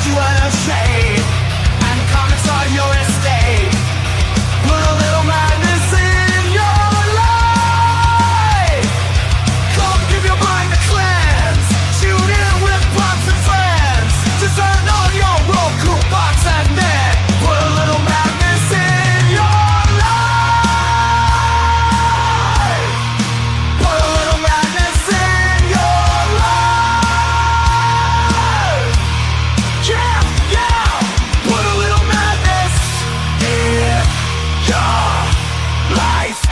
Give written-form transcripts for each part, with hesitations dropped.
you out of shape and comments on your estate. Put a little madness in your life. Come give your mind a cleanse. Tune in with pops and friends. Just turn on your Roku box and then put a little madness in your life. Put a little madness in your life. Yeah, yeah. Put a little madness in your life.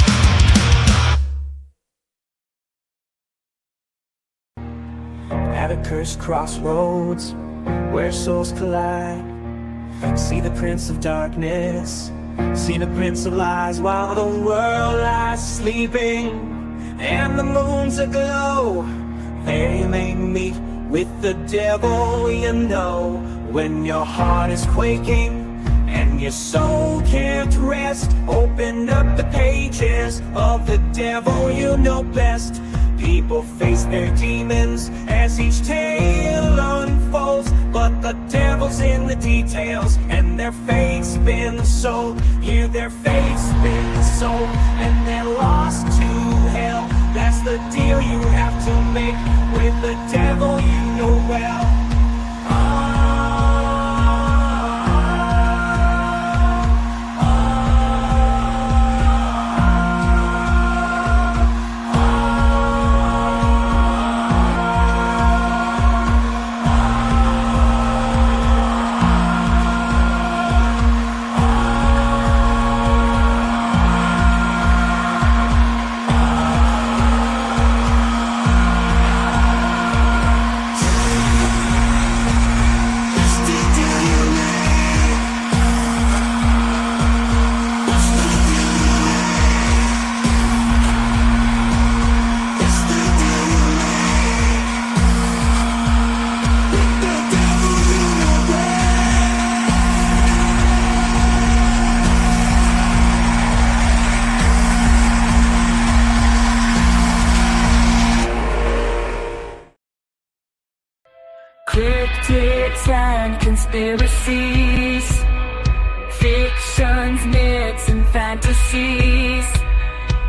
At a cursed crossroads where souls collide, see the prince of darkness, see the prince of lies, while the world lies sleeping and the moon's aglow. They may meet with the devil, you know, when your heart is quaking and your soul can't rest. Open up the pages of the devil you know best. People face their demons as each tale unfolds, but the devil's in the details, and their fate's been sold. Yeah, their fate's been sold, and they're lost to hell. That's the deal you have to make with the devil you know well. Cryptids and conspiracies, fictions, myths, and fantasies.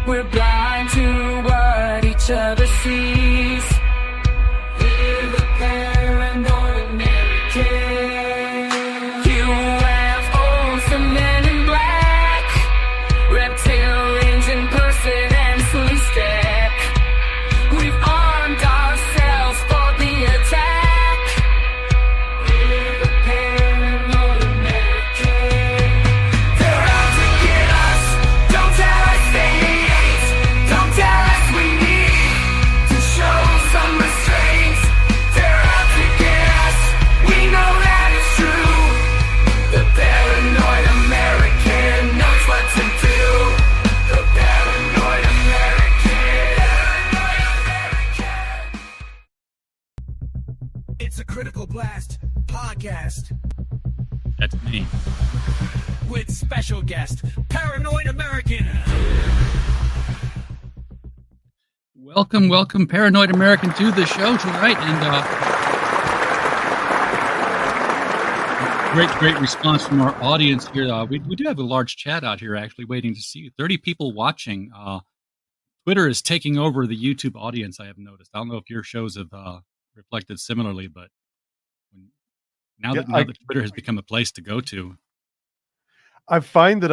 We're blind to what each other sees. We're the paranoid American. UFOs, the men in black, reptilians in person and fully stack. We've armed ourselves for the attack. It's a Critical Blast podcast. That's me. With special guest, Paranoid American. Welcome, Paranoid American, to the show tonight. And great response from our audience here. We do have a large chat out here, actually, waiting to see you. 30 people watching. Twitter is taking over the YouTube audience, I have noticed. I don't know if your shows have reflected similarly, but now that Twitter has become a place to go to. I find that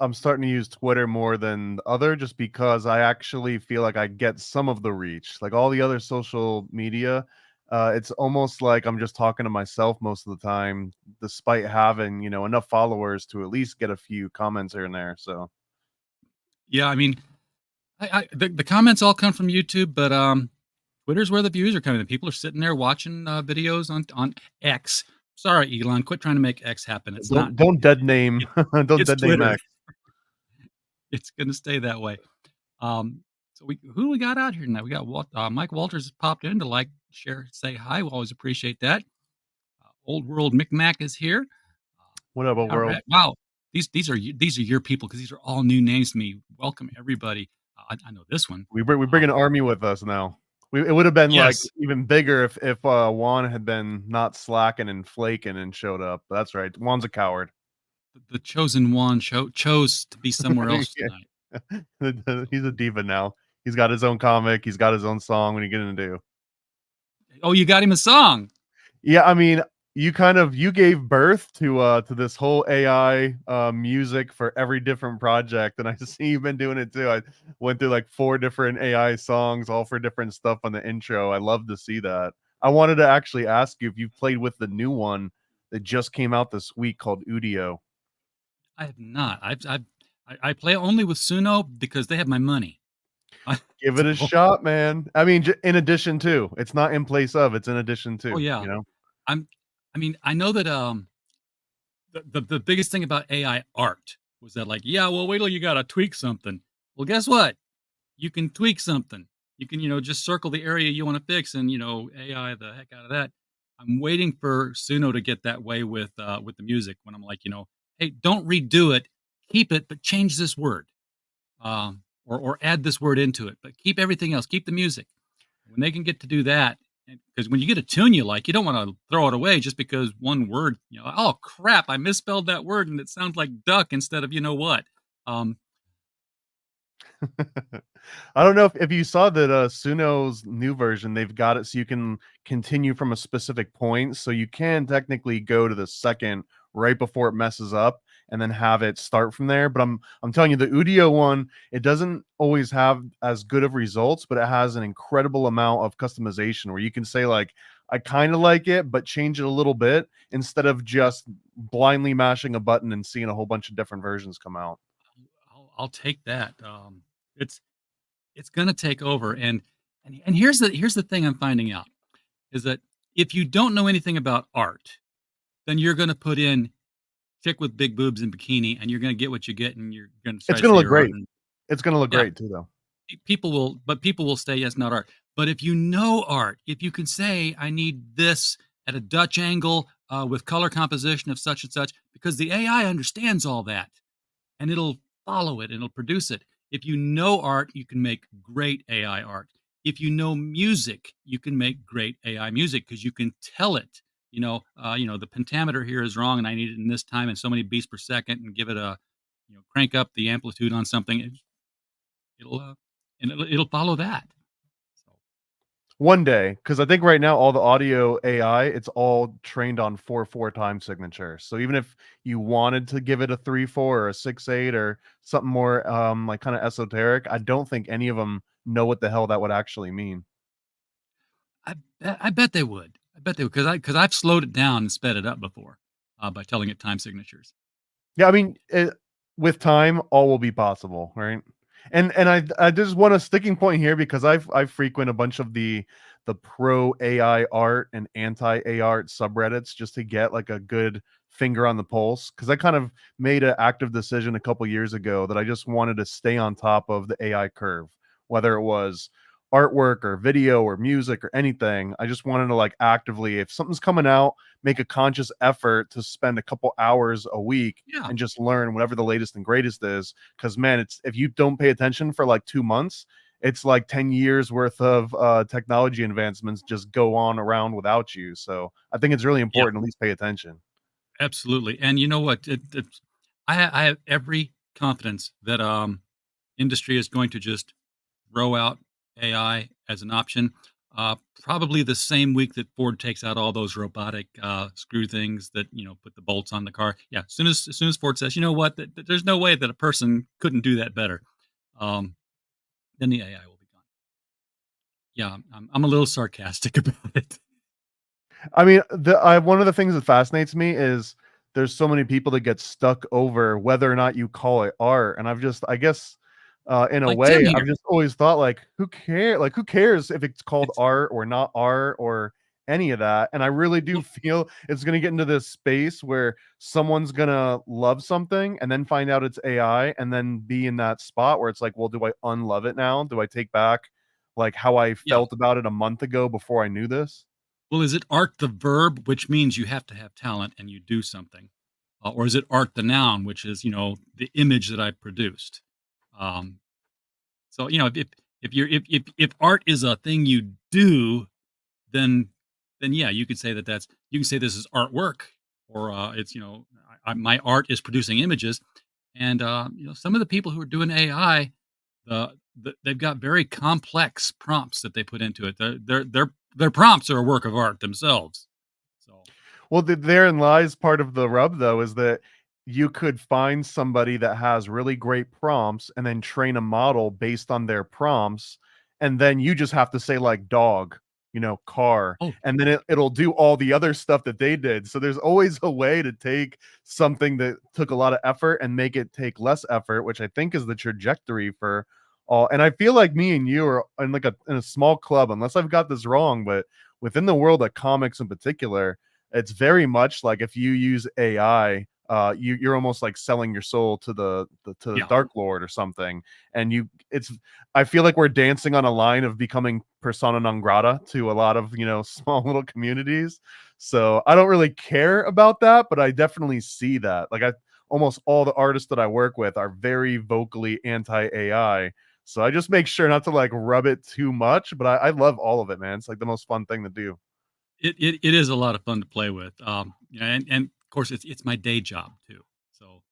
I'm starting to use Twitter more than the other, just because I actually feel like I get some of the reach. Like all the other social media, it's almost like I'm just talking to myself most of the time, despite having, enough followers to at least get a few comments here and there. So, yeah, I mean, the comments all come from YouTube, but Twitter's where the views are coming. People are sitting there watching videos on X. Sorry, Elon, quit trying to make X happen. It's not. Don't dead name. Don't dead name X. It's going to stay that way. So who we got out here tonight? We got Mike Walters has popped in to share, say hi. We always appreciate that. Old World Micmac is here. What up, Old World? Right. Wow, these are your people, because these are all new names to me. Welcome everybody. I know this one. We bring an army with us now. It would have been like Yes, even bigger if Juan had been not slacking and flaking and showed up. But that's right. Juan's a coward. the chosen one chose to be somewhere else Yeah. tonight. So, He's a diva now. He's got his own comic. He's got his own song. What are you gonna do? oh, you got him a song. Yeah, I mean, you gave birth to this whole AI music for every different project, and I see you've been doing it too. I went through like 4 different AI songs, all for different stuff on the intro. I love to see that. I wanted to actually ask you if you've played with the new one that just came out this week called Udio. I have not. I play only with Suno because they have my money. Give it a So, shot, man. I mean, in addition to, it's not in place of, it's in addition oh to, yeah, you know. I'm. I mean, I know that the biggest thing about AI art was that like, yeah, well, wait till you gotta tweak something. Well, guess what? You can tweak something. You can, just circle the area you want to fix and, AI the heck out of that. I'm waiting for Suno to get that way with the music when I'm like, hey, don't redo it, keep it, but change this word. Or add this word into it, but keep everything else, keep the music. When they can get to do that, because when you get a tune you like, you don't want to throw it away just because one word, oh crap, I misspelled that word and it sounds like duck instead of you know what. Um, I don't know if you saw that Suno's new version, they've got it so you can continue from a specific point. So you can technically go to the second right before it messes up and then have it start from there. But I'm telling you, the Udio one, it doesn't always have as good of results, but it has an incredible amount of customization where you can say like, I kind of like it, but change it a little bit instead of yeah, just blindly mashing a button and seeing a whole bunch of different versions come out. I'll take that. It's it's gonna take over, and here's the thing I'm finding out is that if you don't know anything about art, then you're gonna put in chick with big boobs and bikini, and you're gonna get what you get, and you're gonna try It's to gonna say look your art. great. And It's gonna look yeah, great too, though. people will say yes, not art. But if you know art, if you can say I need this at a Dutch angle with color composition of such and such, because the AI understands all that and it'll follow it and it'll produce it. If you know art, you can make great AI art. If you know music, you can make great AI music because you can tell it. The pentameter here is wrong, and I need it in this time and so many beats per second, and give it a, crank up the amplitude on something. It'll and it'll follow that. So One day, because I think right now all the audio AI, it's all trained on 4/4 time signature. So even if you wanted to give it a 3/4 or a 6/8 or something more like kind of esoteric, I don't think any of them know what the hell that would actually mean. I bet they would. I bet they would because I've slowed it down and sped it up before by telling it time signatures. Yeah, I mean, with time, all will be possible, right? And I just want a sticking point here because I frequent a bunch of the pro AI art and anti AI art subreddits just to get like a good finger on the pulse because I kind of made an active decision a couple years ago that I just wanted to stay on top of the AI curve, whether it was artwork or video or music or anything. I just wanted to like actively, if something's coming out, make a conscious effort to spend a couple hours a week Yeah, and just learn whatever the latest and greatest is. Because man, it's if you don't pay attention for like 2 months, it's like 10 years worth of technology advancements just go on around without you. So I think it's really yeah, important to at least pay attention. absolutely. And you know what? I have every confidence that industry is going to just roll out AI as an option. Probably the same week that Ford takes out all those robotic screw things that put the bolts on the car. Yeah, as soon as Ford says, you know what, there's no way that a person couldn't do that better. Um, then the AI will be gone. Yeah, I'm a little sarcastic about it. I mean, one of the things that fascinates me is there's so many people that get stuck over whether or not you call it art, and I guess, in a Like Tim way, I've here, just always thought like, who care? Like, who cares if it's called it's art or not art or any of that? And I really do well, feel it's gonna get into this space where someone's gonna love something and then find out it's AI, and then be in that spot where it's like, well, do I unlove it now? Do I take back like how I yeah. felt about it a month ago before I knew this? Well, is it art the verb, which means you have to have talent and you do something, or is it art the noun, which is the image that I produced? Um, so if if art is a thing you do, then yeah, you could say you can say this is artwork, or it's my art is producing images, and some of the people who are doing AI, they've got very complex prompts that they put into it. Their prompts are a work of art themselves. So Well, therein lies part of the rub, though, is that you could find somebody that has really great prompts and then train a model based on their prompts, and then you just have to say, like, dog, car, oh and then it'll do all the other stuff that they did. So there's always a way to take something that took a lot of effort and make it take less effort, which I think is the trajectory for all. And I feel like me and you are in in a small club, unless I've got this wrong, but within the world of comics in particular, it's very much like if you use AI, you're almost like selling your soul to the yeah, Dark Lord or something. And I feel like we're dancing on a line of becoming persona non grata to a lot of small little communities. So I don't really care about that, but I definitely see that. Like almost all the artists that I work with are very vocally anti AI. So I just make sure not to like rub it too much, but I love all of it, man. It's like the most fun thing to do. it is a lot of fun to play with. And of course it's my day job too. So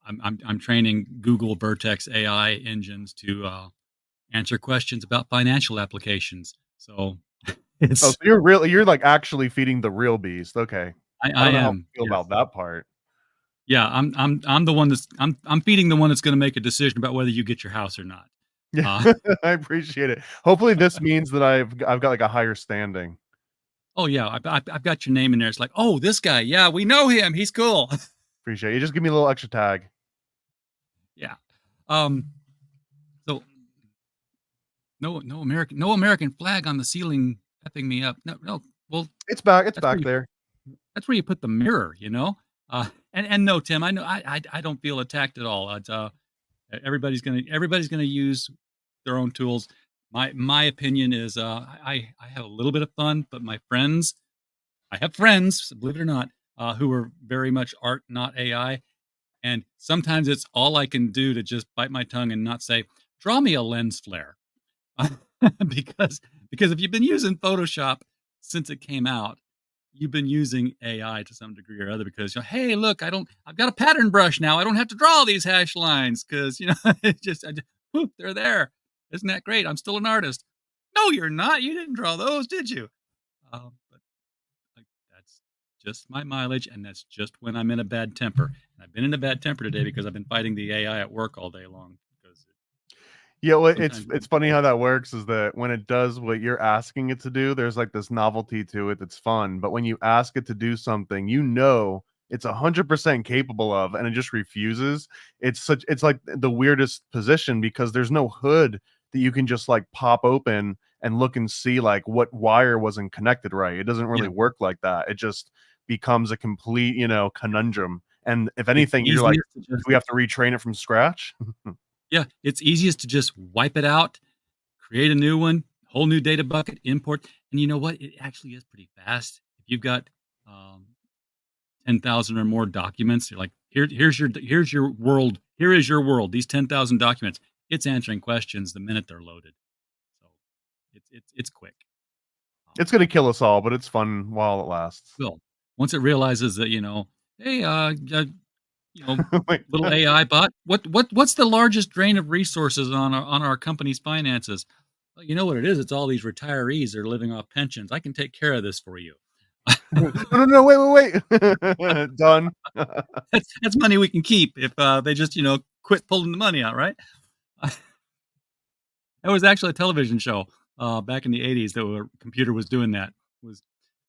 I'm training Google Vertex AI engines to answer questions about financial applications. So Oh, so it's you're like actually feeding the real beast. Okay. I I don't know how am, I feel yes. about that part. Yeah, I'm the one I'm feeding the one that's going to make a decision about whether you get your house or not. Yeah, Uh, I appreciate it. Hopefully this means that I've got like a higher standing. oh yeah, I've got your name in there. It's like, oh, this guy, yeah, we know him. He's cool. Appreciate it. You just give me a little extra tag. Yeah. Um. So no American flag on the ceiling effing me up. No. Well, It's that's where back you there. that's where you put the mirror. And no, Tim, I know I don't feel attacked at all. It's everybody's gonna use their own tools. My opinion is I have a little bit of fun, but I have friends, believe it or not, who are very much art, not AI. And sometimes it's all I can do to just bite my tongue and not say, draw me a lens flare. because because if you've been using Photoshop since it came out, you've been using AI to some degree or other because hey, look, I've got a pattern brush now. I don't have to draw all these hash lines because whoop, they're there. Isn't that great? I'm still an artist. No, you're not. You didn't draw those, did you? But like, that's just my mileage, and that's just when I'm in a bad temper. And I've been in a bad temper today because I've been fighting the AI at work all day long. Because Yeah, well, sometimes, it's funny how that works is that when it does what you're asking it to do, there's like this novelty to it that's fun. But when you ask it to do something, it's 100% capable of, and it just refuses. It's like the weirdest position because there's no hood that you can just like pop open and look and see like what wire wasn't connected right. It doesn't really yeah, work like that. It just becomes a complete, conundrum. And if it's anything, you're like, easiest to do just we have to retrain it from scratch? yeah, it's easiest to just wipe it out, create a new one, whole new data bucket, import, and you know what? It actually is pretty fast. If you've got um, 10,000 or more documents, you're like, here's your world. Here is your world. These 10,000 documents. It's answering questions the minute they're loaded. So it's quick. Um, It's gonna kill us all, but it's fun while it lasts. well, once it realizes that hey, you know, Wait, little AI bot, what's the largest drain of resources on our company's finances? Well, you know what it is? It's all these retirees that are living off pensions. I can take care of this for you. no, wait. Done. That's money we can keep if they just quit pulling the money out, right? That was actually a television show back in the '80s that a computer was doing that, was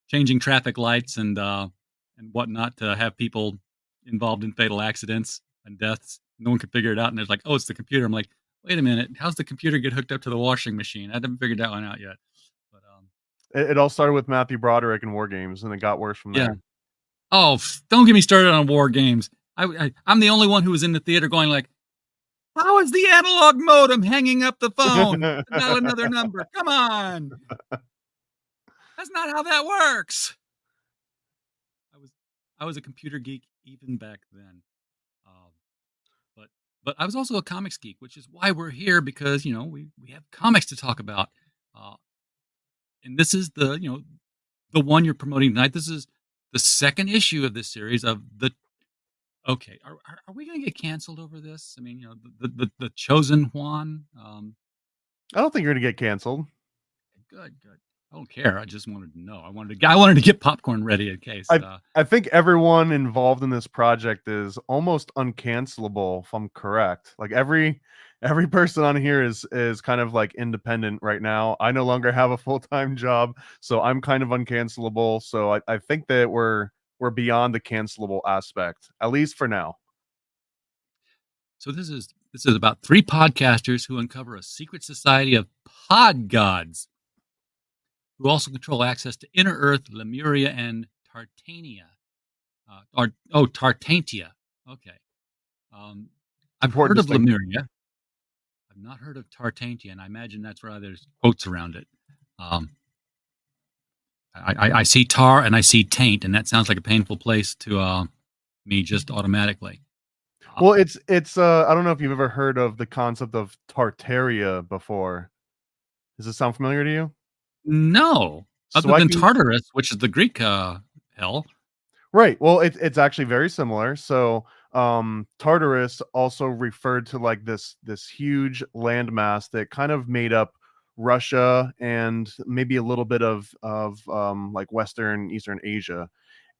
changing traffic lights and whatnot to have people involved in fatal accidents and deaths. No one could figure it out, and there's like, oh, it's the computer. I'm like, wait a minute, how's the computer get hooked up to the washing machine? I haven't figured that one out yet. But It all started with Matthew Broderick and War Games, and it got worse from yeah. there. Oh, don't get me started on war games. I'm the only one who was in the theater going like, how is the analog modem hanging up the phone to dial another number? Come on. That's not how that works. I was I was a computer geek even back then. Um, but but I was also a comics geek, which is why we're here, because we have comics to talk about. Uh, and this is the one you're promoting tonight. This is the second issue of this series of the. Okay, are we going to get canceled over this? I mean, the chosen Juan. I don't think you're gonna get canceled. Good, good. I don't care. I just wanted to know. I wanted to get popcorn ready in case. I think everyone involved in this project is almost uncancelable, if I'm correct. Like every person on here is kind of like independent right now. I no longer have a full-time job, so I'm kind of uncancelable. So I think that we're beyond the cancelable aspect, at least for now. So this is about three podcasters who uncover a secret society of pod gods who also control access to Inner Earth, Lemuria, and Tartania. Tartantia. Okay. I've Important heard of distinction. Lemuria. I've not heard of Tartantia, and I imagine that's why there's quotes around it. I see tar and I see taint, and that sounds like a painful place to me just automatically. Well, it's I don't know if you've ever heard of the concept of Tartaria before. Does this sound familiar to you? No, So other I than can Tartarus, which is the Greek hell. Right. Well, it's actually very similar. So, Tartarus also referred to like this huge landmass that kind of made up Russia and maybe a little bit of like Western Eastern Asia.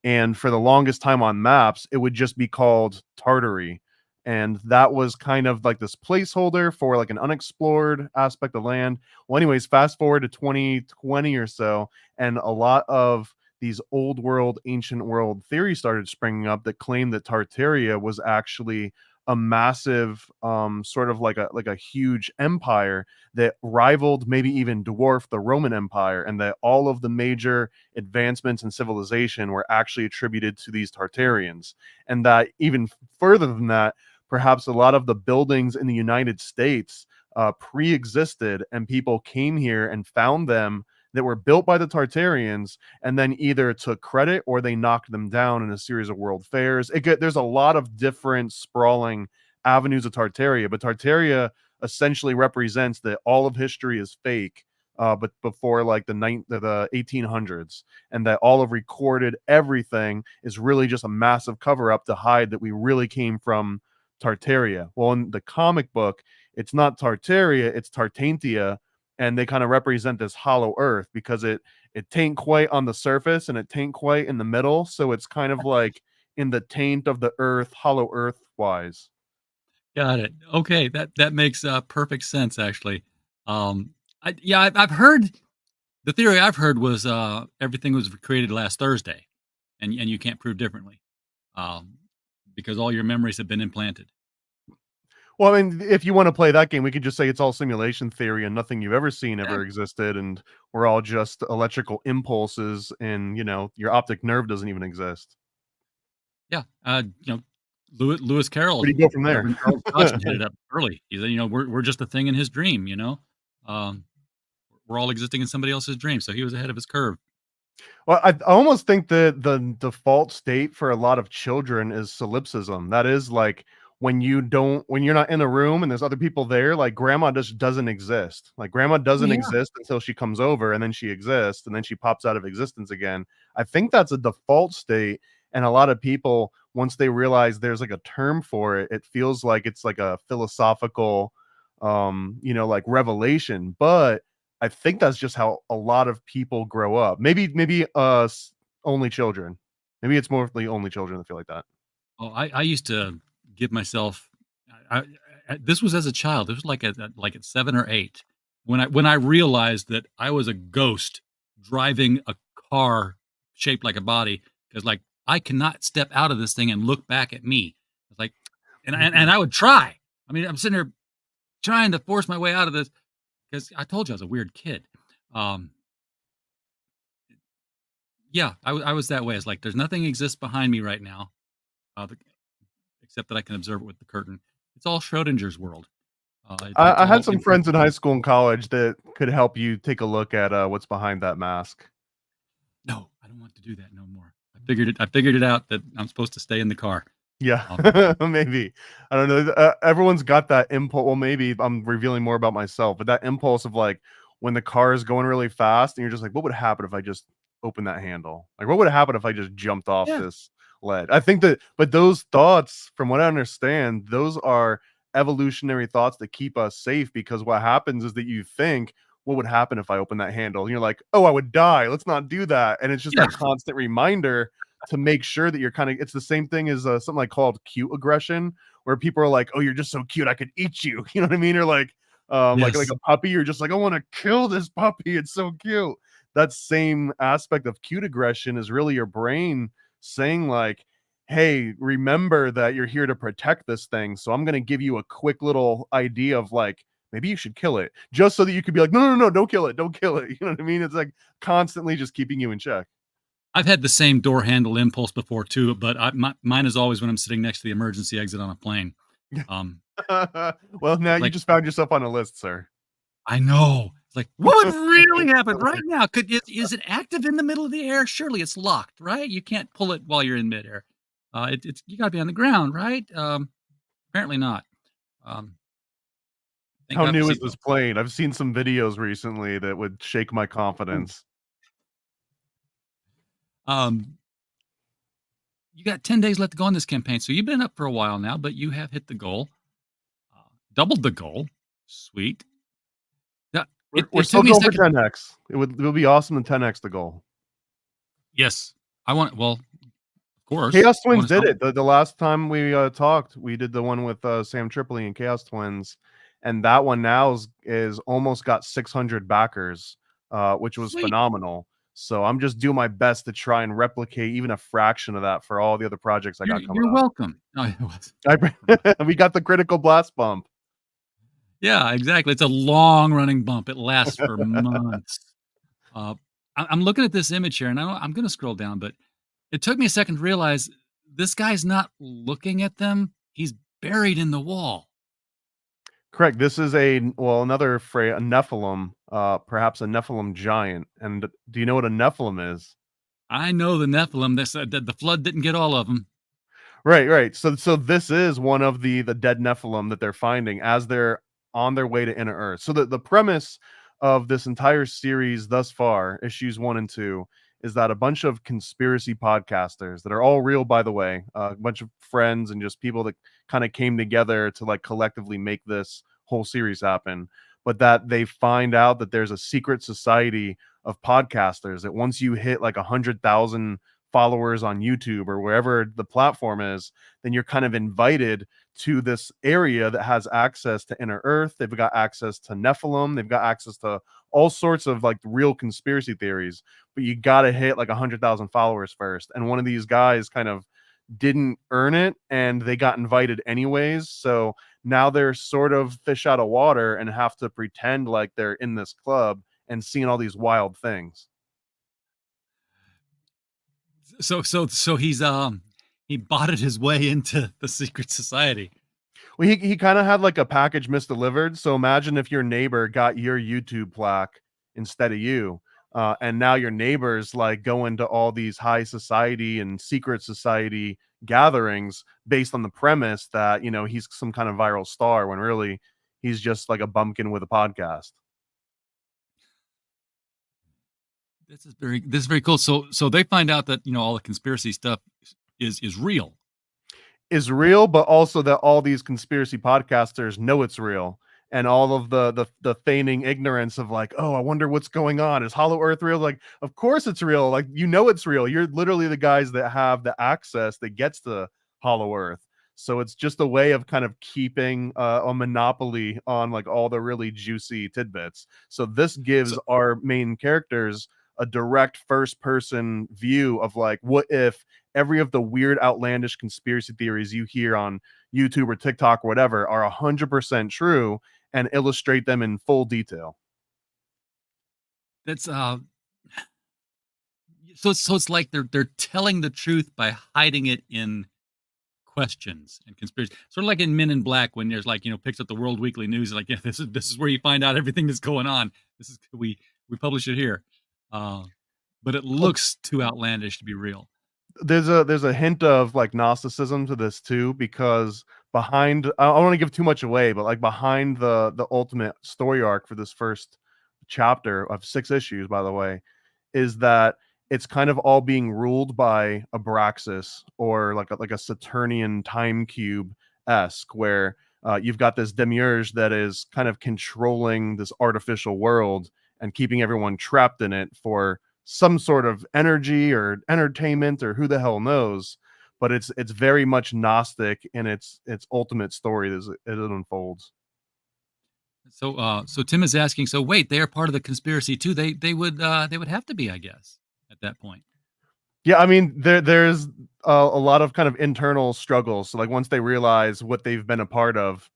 And for the longest time on maps, it would just be called Tartary. And that was kind of like this placeholder for like an unexplored aspect of land. Well, anyways, fast forward to 2020 or so, and a lot of these old world, ancient world theories started springing up that claimed that Tartaria was actually a massive, sort of like a huge empire that rivaled, maybe even dwarfed the Roman Empire, and that all of the major advancements in civilization were actually attributed to these Tartarians. And that even further than that, perhaps a lot of the buildings in the United States pre-existed, and people came here and found them that were built by the Tartarians, and then either took credit or they knocked them down in a series of world fairs. There's a lot of different sprawling avenues of Tartaria, but Tartaria essentially represents that all of history is fake, but before like the 1800s, and that all of recorded everything is really just a massive cover up to hide that we really came from Tartaria. Well, in the comic book, it's not Tartaria, it's Tartantia, and they kind of represent this hollow earth because it tain't quite on the surface and it tain't quite in the middle, so it's kind of like in the taint of the earth, hollow earth wise. Got it. Okay, that makes perfect sense actually. I've heard the theory. I've heard was everything was created last Thursday, and you can't prove differently, um, because all your memories have been implanted. Well, I mean, if you want to play that game, we could just say it's all simulation theory and nothing you've ever seen ever existed, and we're all just electrical impulses, and your optic nerve doesn't even exist. Yeah, Lewis Carroll, Where do you go from there? Reverend Charles Dodson hit it up early. He said, we're just a thing in his dream. Um, we're all existing in somebody else's dream. So he was ahead of his curve. Well, I almost think that the default state for a lot of children is solipsism. That is like when you're not in a room and there's other people there, like grandma just doesn't exist. Like grandma Oh, doesn't yeah. exist until she comes over, and then she exists, and then she pops out of existence again. I think that's a default state. And a lot of people, once they realize there's like a term for it, it feels like it's like a philosophical, like revelation. But I think that's just how a lot of people grow up. Maybe only children. Maybe it's more the only children that feel like that. Oh, I used to give myself. This was as a child. This was like at 7 or 8 when I realized that I was a ghost driving a car shaped like a body, because like I cannot step out of this thing and look back at me. It's like, and I would try. I mean, I'm sitting there trying to force my way out of this because I told you I was a weird kid. Um, yeah, I was that way. It's like there's nothing exists behind me right now, except that I can observe it with the curtain. It's all Schrodinger's world. It's I had all some friends in high school and college that could help you take a look at what's behind that mask. No, I don't want to do that no more. I figured it out that I'm supposed to stay in the car. Yeah, Um, maybe. I don't know. Everyone's got that impulse. Well, maybe I'm revealing more about myself, but that impulse of like when the car is going really fast and you're just like, what would happen if I just opened that handle? Like, what would happen if I just jumped off yeah, this ledge? I think that, but those thoughts, from what I understand, those are evolutionary thoughts that keep us safe because what happens is that you think, what would happen if I open that handle? And you're like, oh, I would die. Let's not do that. And it's just yeah, that constant reminder to make sure that you're kind of it's the same thing as something like called cute aggression where people are like, oh, you're just so cute, I could eat you. You know what I mean? Or like yes. a puppy, you're just like, I want to kill this puppy, it's so cute. That same aspect of cute aggression is really your brain saying like, hey, remember that you're here to protect this thing, so I'm going to give you a quick little idea of like, maybe you should kill it, just so that you could be like, no, don't kill it, don't kill it. You know what I mean? It's like constantly just keeping you in check. I've had the same door handle impulse before too, but mine is always when I'm sitting next to the emergency exit on a plane. Um, Well, now you like just found yourself on a list, sir. I know, it's like what would really happen right now? Is it active in the middle of the air? Surely it's locked, right? You can't pull it while you're in midair. It's you got to be on the ground, right? Apparently not. Um, thank How God for new is this seatbelts. plane? I've seen some videos recently that would shake my Ooh. confidence. Um, you got 10 days left to go on this campaign, so you've been up for a while now, but you have hit the goal, doubled the goal. Sweet. Yeah, We're it still took me a going for second. 10x. It would be awesome to 10x the goal. Yes, I want. Well, of course, Chaos I Twins want to did help. it. The last time we talked, we did the one with Sam Tripoli and Chaos Twins, and that one now is almost got 600 backers, which was Sweet. phenomenal. So I'm just doing my best to try and replicate even a fraction of that for all the other projects I got coming You're up. welcome. No, it was. We got the critical blast bump. Yeah, exactly. It's a long running bump. It lasts for months. Uh, I'm looking at this image here, and I'm going to scroll down, but it took me a second to realize this guy's not looking at them. He's buried in the wall. Correct. This is another phrase, a Nephilim, perhaps a Nephilim giant. And do you know what a Nephilim is? I know the Nephilim. This the flood didn't get all of them. Right. So this is one of the dead Nephilim that they're finding as they're on their way to inner Earth. So the premise of this entire series thus far, issues 1 and 2, is that a bunch of conspiracy podcasters that are all real, by the way, a bunch of friends and just people that kind of came together to like collectively make this whole series happen. But that they find out that there's a secret society of podcasters that once you hit like 100,000 followers on YouTube or wherever the platform is, then you're kind of invited to this area that has access to inner Earth. They've got access to Nephilim. They've got access to all sorts of like real conspiracy theories. But you got to hit like 100,000 followers first. And one of these guys kind of didn't earn it, and they got invited anyways. So now they're sort of fish out of water and have to pretend like they're in this club and seeing all these wild things. So he botted his way into the secret society. Well, he kind of had like a package misdelivered. So imagine if your neighbor got your YouTube plaque instead of you. And now your neighbors like go into all these high society and secret society gatherings based on the premise that, he's some kind of viral star when really he's just like a bumpkin with a podcast. This is very cool. So they find out that all the conspiracy stuff is real. Is real, but also that all these conspiracy podcasters know it's real, and all of the feigning ignorance of like, oh, I wonder what's going on. Is Hollow Earth real? Like, of course it's real. Like, it's real. You're literally the guys that have the access that gets to Hollow Earth. So it's just a way of kind of keeping a monopoly on like all the really juicy tidbits. So this gives So our main characters a direct first person view of like, what if every of the weird outlandish conspiracy theories you hear on YouTube or TikTok or whatever are 100% true, and illustrate them in full detail. that's so it's like they're telling the truth by hiding it in questions and conspiracy. Sort of like in Men in Black when there's like, picks up the World Weekly News, like, yeah, this is where you find out everything that's going on. This is we publish it here. But it Well, looks too outlandish to be real. there's a hint of like Gnosticism to this too, because behind I don't want to give too much away, but like behind the ultimate story arc for this first chapter of 6 issues, by the way, is that it's kind of all being ruled by Abraxas, or like a Saturnian time cube esque, where you've got this demiurge that is kind of controlling this artificial world and keeping everyone trapped in it for some sort of energy or entertainment or who the hell knows. But it's very much Gnostic in its ultimate story as it unfolds. So Tim is asking. So wait, they are part of the conspiracy too. They would have to be, I guess, at that point. Yeah, I mean, there's a lot of kind of internal struggles. So like once they realize what they've been a part of,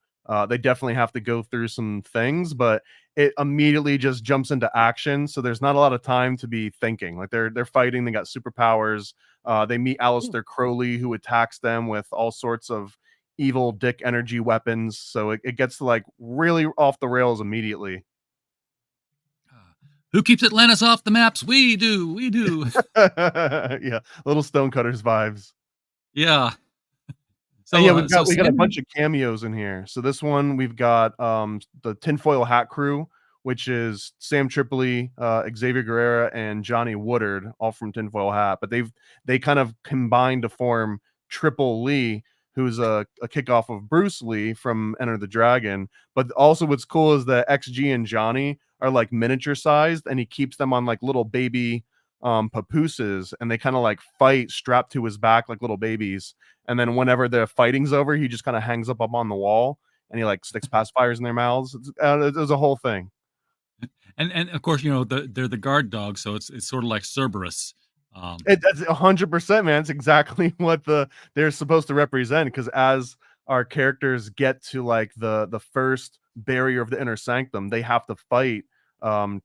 they definitely have to go through some things, but it immediately just jumps into action. So there's not a lot of time to be thinking. Like they're fighting, they got superpowers. They meet Aleister Crowley, who attacks them with all sorts of evil dick energy weapons. So it gets like really off the rails immediately. Who keeps Atlantis off the maps? We do. We do. Yeah, little Stonecutters vibes. Yeah. So yeah, we got a Sam, bunch of cameos in here. So this one we've got the Tinfoil Hat Crew, which is Sam Tripoli, Xavier Guerrera, and Johnny Woodard, all from Tinfoil Hat. But they kind of combined to form Triple Lee, who's a kickoff of Bruce Lee from Enter the Dragon. But also what's cool is that XG and Johnny are like miniature sized, and he keeps them on like little baby papooses, and they kind of like fight strapped to his back like little babies. And then whenever the fighting's over, he just kind of hangs up on the wall, and he like sticks pacifiers in their mouths. It was a whole thing. and of course, they're the guard dogs, so it's sort of like Cerberus. That's 100%, man. It's exactly what they're supposed to represent. Because as our characters get to like the first barrier of the inner sanctum, they have to fight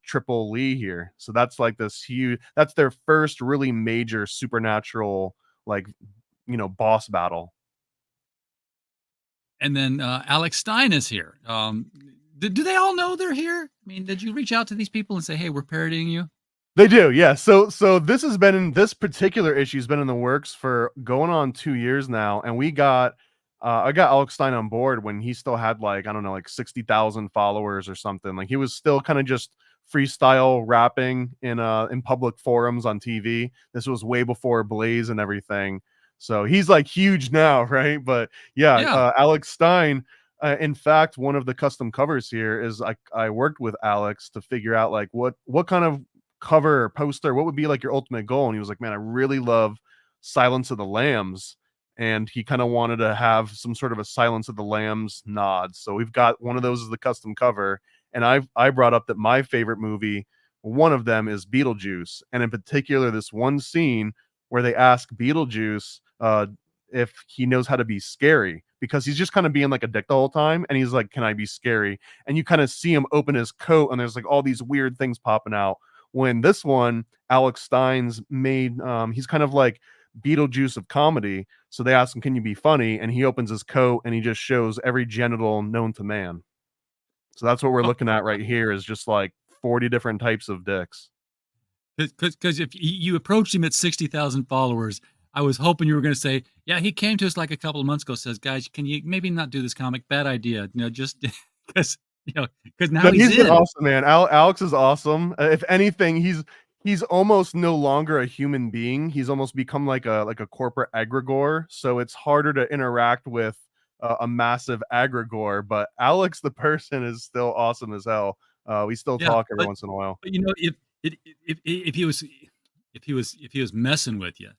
Triple Lee here. So that's like this huge. That's their first really major supernatural like boss battle. And then Alex Stein is here. Do they all know they're here? I mean, did you reach out to these people and say, "Hey, we're parodying you"? They do, yeah. So this has been in this particular issue has been in the works for going on 2 years now, and we got I got Alex Stein on board when he still had like I don't know like 60,000 followers or something. Like he was still kind of just freestyle rapping in public forums on TV. This was way before Blaze and everything. So he's like huge now, right? But yeah. Alex Stein. In fact, one of the custom covers here is I worked with Alex to figure out like what kind of cover or poster, what would be like your ultimate goal? And he was like, man, I really love Silence of the Lambs. And he kind of wanted to have some sort of a Silence of the Lambs nod. So we've got one of those as the custom cover. And I brought up that my favorite movie, one of them is Beetlejuice. And in particular, this one scene where they ask Beetlejuice if he knows how to be scary, because he's just kind of being like a dick the whole time. And he's like, can I be scary? And you kind of see him open his coat and there's like all these weird things popping out. When this one, Alex Stein's made, he's kind of like Beetlejuice of comedy. So they ask him, can you be funny? And he opens his coat and he just shows every genital known to man. So that's what we're looking at right here, is just like 40 different types of dicks. Because if you approached him at 60,000 followers, I was hoping you were going to say, yeah, he came to us like a couple of months ago, says, guys, can you maybe not do this comic? Bad idea. Just because, because now he's been awesome, man. Alex is awesome. If anything, he's almost no longer a human being. He's almost become like a corporate egregore. So it's harder to interact with a massive egregore. But Alex, the person, is still awesome as hell. We still talk every once in a while. But if he was messing with you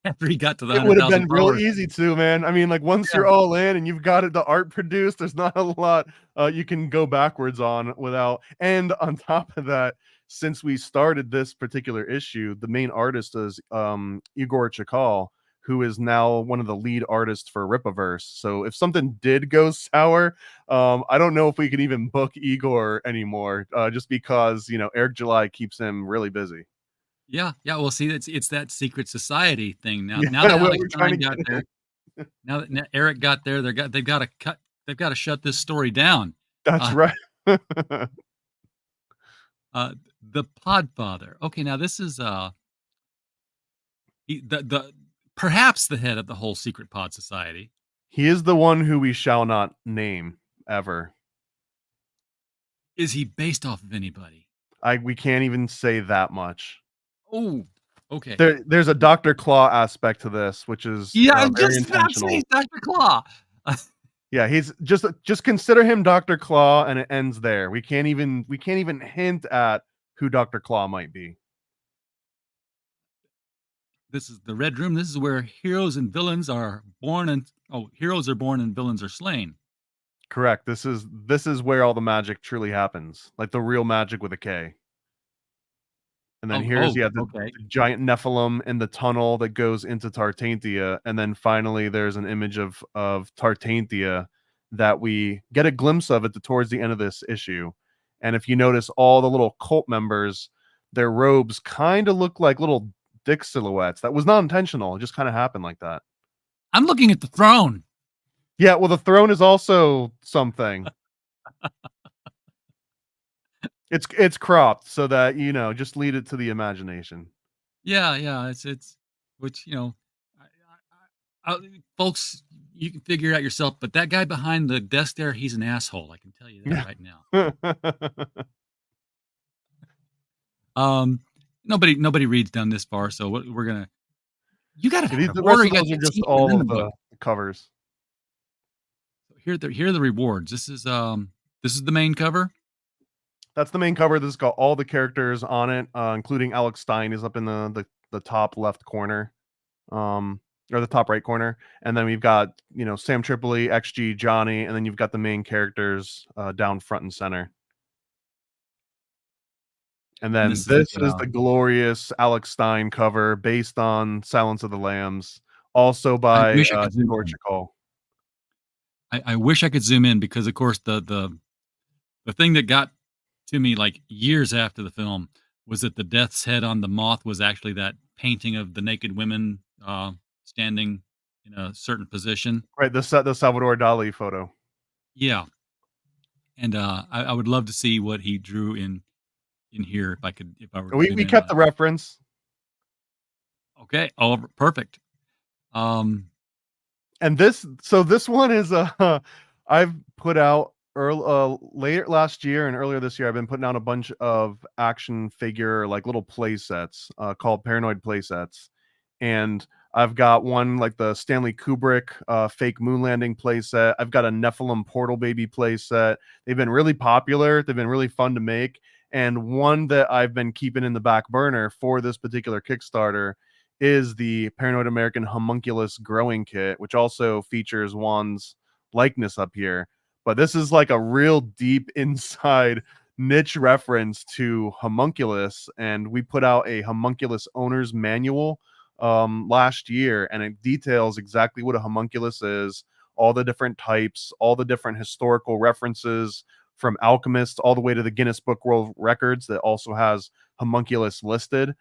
after he got to the 100,000, it would have been real easy to, man. I mean, like once you're all in and you've got the art produced, there's not a lot you can go backwards on without. And on top of that, since we started this particular issue, the main artist is Igor Chikal, who is now one of the lead artists for Rippaverse. So if something did go sour, I don't know if we can even book Igor anymore, just because Eric July keeps him really busy. Yeah. Well, see, it's that secret society thing now. Yeah, now that Alex Stein got there, now that Eric got there, they've got to shut this story down. That's right. The Podfather. Okay, now this is The perhaps the head of the whole secret pod society. He is the one who we shall not name ever. Is he based off of anybody? We can't even say that much. Oh, okay. There's a Dr. Claw aspect to this, which is Yeah, I'm very just about to intentional. say Dr. Claw. Yeah, he's just consider him Dr. Claw, and it ends there. We can't even hint at who Dr. Claw might be. This is the Red Room. This is where heroes and villains are born, and heroes are born and villains are slain. Correct. This is where all the magic truly happens, like the real magic with a K. And then here's the giant Nephilim in the tunnel that goes into Tartantia, and then finally there's an image of Tartantia that we get a glimpse of it towards the end of this issue. And if you notice, all the little cult members, their robes kind of look like little dick silhouettes. That was not intentional; it just kind of happened like that. I'm looking at the throne. Yeah, well, the throne is also something. It's cropped so that just lead it to the imagination. Yeah, it's which folks, you can figure it out yourself. But that guy behind the desk there, he's an asshole. I can tell you that right now. Nobody reads down this far, so we're gonna. You got to the rest of those are just all of the covers. Here are the rewards. This is the main cover. That's the main cover. This has got all the characters on it, including Alex Stein is up in the top left corner, or the top right corner, and then we've got Sam Tripoli, XG, Johnny, and then you've got the main characters down front and center. And then this is the glorious Alex Stein cover based on Silence of the Lambs, also by Portugal. I wish I could zoom in because, of course, the thing that got to me like years after the film was that the death's head on the moth was actually that painting of the naked women standing in a certain position. Right, the Salvador Dali photo. Yeah, and I would love to see what he drew in here if I were. We kept the reference. Okay. Oh, perfect. And this one is I've put out later last year and earlier this year. I've been putting out a bunch of action figure like little play sets called Paranoid play sets, and I've got one like the Stanley Kubrick fake moon landing play set. I've got a Nephilim portal baby play set. They've been really popular. They've been really fun to make. And one that I've been keeping in the back burner for this particular Kickstarter is the Paranoid American Homunculus Growing Kit, which also features Juan's likeness up here. But this is like a real deep inside niche reference to homunculus, and we put out a homunculus owner's manual last year, and it details exactly what a homunculus is, all the different types, all the different historical references from alchemists all the way to the Guinness Book World Records that also has homunculus listed.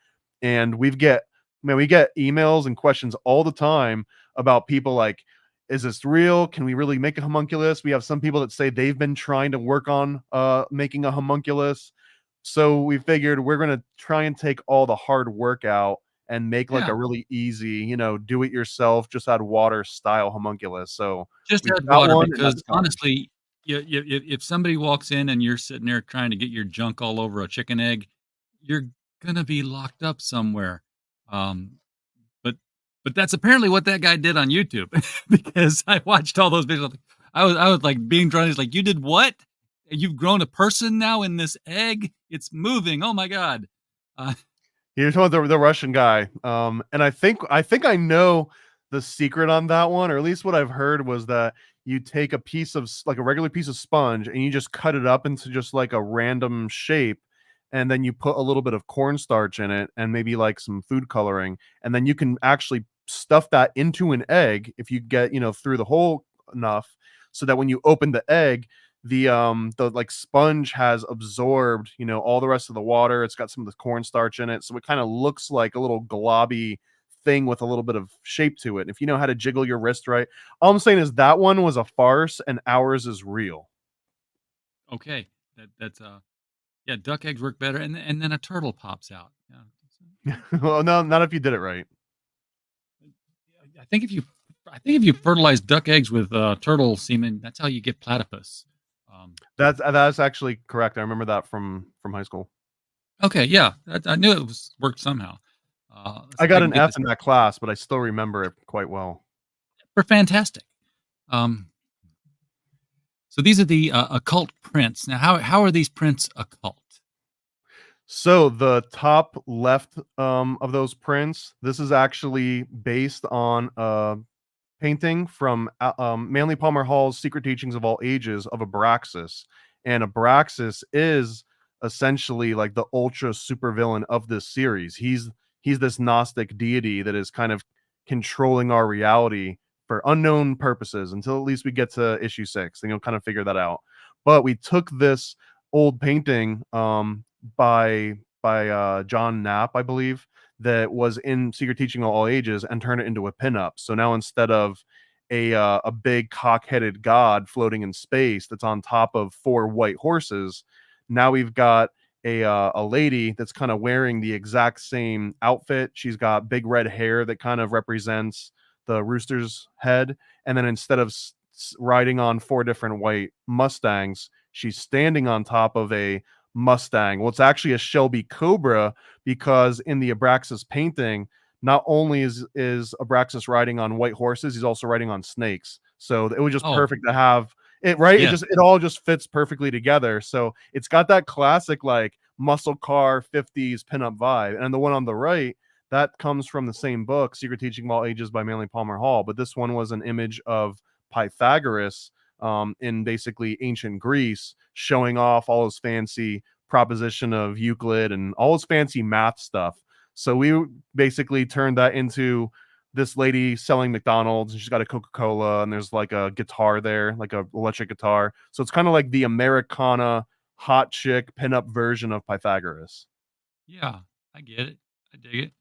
And we get emails and questions all the time about people like, is this real? Can we really make a homunculus? We have some people that say they've been trying to work on making a homunculus. So we figured we're going to try and take all the hard work out and make like a really easy, do it yourself, just add water style homunculus. So just add water because honestly, if somebody walks in and you're sitting there trying to get your junk all over a chicken egg, you're gonna be locked up somewhere. But that's apparently what that guy did on YouTube because I watched all those videos. I was like being drawn. He's like, "You did what? You've grown a person now in this egg. It's moving. Oh my god!" You're talking about the Russian guy, and I think I know the secret on that one, or at least what I've heard was that you take a piece of like a regular piece of sponge and you just cut it up into just like a random shape, and then you put a little bit of cornstarch in it and maybe like some food coloring, and then you can actually stuff that into an egg if you get through the hole enough, so that when you open the egg, the like sponge has absorbed all the rest of the water. It's got some of the cornstarch in it, so it kind of looks like a little globby thing with a little bit of shape to it. If you know how to jiggle your wrist right. All I'm saying is that one was a farce and ours is real. Okay, that's yeah, duck eggs work better, and then a turtle pops out. Yeah. Well, no, not if you did it right. I think if you fertilize duck eggs with turtle semen, that's how you get platypus. That's actually correct. I remember that from high school. Okay, yeah, I knew it was worked somehow. Let's I see if I got can an get F this in that class, but I still remember it quite well. for fantastic. Um, so these are the occult prints. Now, how are these prints occult? So the top left of those prints, this is actually based on a painting from Manly Palmer Hall's Secret Teachings of All Ages of Abraxas. And Abraxas is essentially like the ultra supervillain of this series. He's this Gnostic deity that is kind of controlling our reality for unknown purposes until at least we get to issue 6. Then you'll kind of figure that out. But we took this old painting by John Knapp, I believe, that was in Secret Teaching of All Ages and turn it into a pinup. So now instead of a big cock-headed god floating in space that's on top of 4 white horses, now we've got a lady that's kind of wearing the exact same outfit. She's got big red hair that kind of represents the rooster's head, and then instead of riding on 4 different white Mustangs, she's standing on top of a Mustang. Well, it's actually a Shelby Cobra, because in the Abraxas painting, not only is Abraxas riding on white horses, he's also riding on snakes. So it was just perfect to have it, right? Yeah. It all just fits perfectly together. So it's got that classic like muscle car 50s pinup vibe. And the one on the right, that comes from the same book, Secret Teaching of All Ages by Manly Palmer Hall. But this one was an image of Pythagoras in basically ancient Greece, showing off all his fancy proposition of Euclid and all his fancy math stuff. So we basically turned that into this lady selling McDonald's, and she's got a Coca-Cola, and there's like a guitar there, like a electric guitar. So it's kind of like the Americana hot chick pinup version of Pythagoras. Yeah, I get it. I dig it.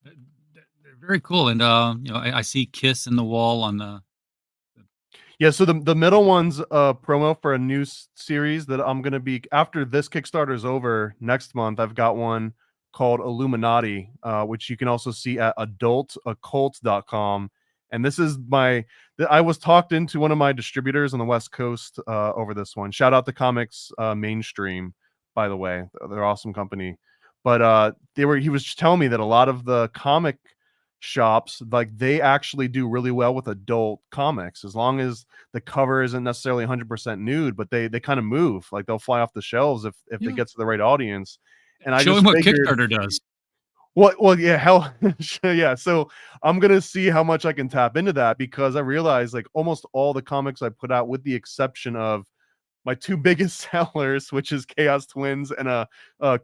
They're very cool. And I see Kiss in the wall on the Yeah, so the middle one's a promo for a new series that I'm gonna be after this Kickstarter's over next month. I've got one called Illuminati, which you can also see at adultoccult.com. And this is I was talked into one of my distributors on the West Coast over this one. Shout out to Comics Mainstream, by the way. They're awesome company. But he was just telling me that a lot of the comic shops, like, they actually do really well with adult comics as long as the cover isn't necessarily 100% nude, but they kind of move, like they'll fly off the shelves if Yeah. it gets to the right audience. And I show just him what figured, Kickstarter does. well, yeah, hell, yeah. So I'm gonna see how much I can tap into that, because I realize like almost all the comics I put out, with the exception of my 2 biggest sellers, which is Chaos Twins and a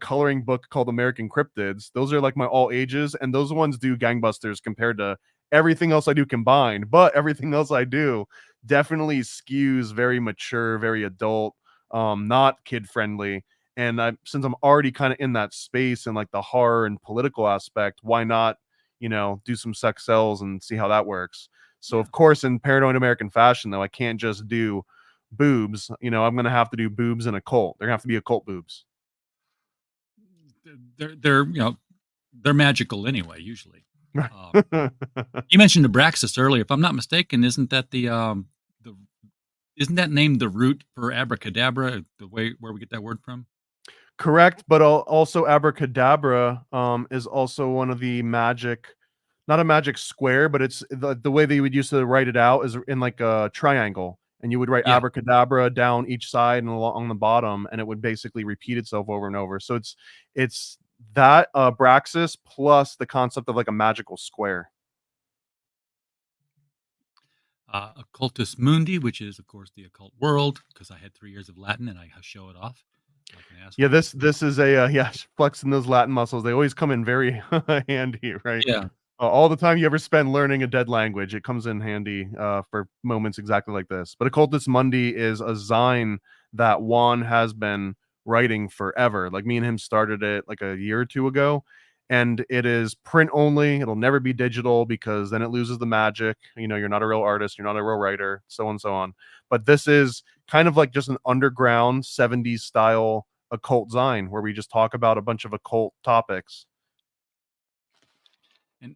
coloring book called American Cryptids. Those are like my all ages, and those ones do gangbusters compared to everything else I do combined. But everything else I do definitely skews very mature, very adult, not kid friendly. And since I'm already kind of in that space and like the horror and political aspect, why not, do some sex sells and see how that works? So of course, in Paranoid American fashion, though, I can't just do boobs. I'm gonna have to do boobs and occult. They're gonna have to be occult boobs. They're magical anyway, usually. You mentioned Abraxas earlier. If I'm not mistaken, isn't that isn't that named the root for abracadabra, the way where we get that word from? Correct, but also abracadabra is also one of the magic, not a magic square, but it's the way they would used to write it out is in like a triangle, and you would write Yeah. abracadabra down each side and along the bottom, and it would basically repeat itself over and over. So it's that Abraxas plus the concept of like a magical square. Occultus Mundi, which is, of course, the occult world, because I had 3 years of Latin and I show it off like an asshole. Yeah, this is a flexing those Latin muscles. They always come in very handy, right? Yeah. All the time you ever spend learning a dead language, it comes in handy for moments exactly like this. But Occultus Mundi is a Zine that Juan has been writing forever. Like, me and him started it like a year or 2 ago, and it is print only. It'll never be digital, because then it loses the magic. You're not a real artist, you're not a real writer, so on and so on. But this is kind of like just an underground 70s style occult Zine where we just talk about a bunch of occult topics. And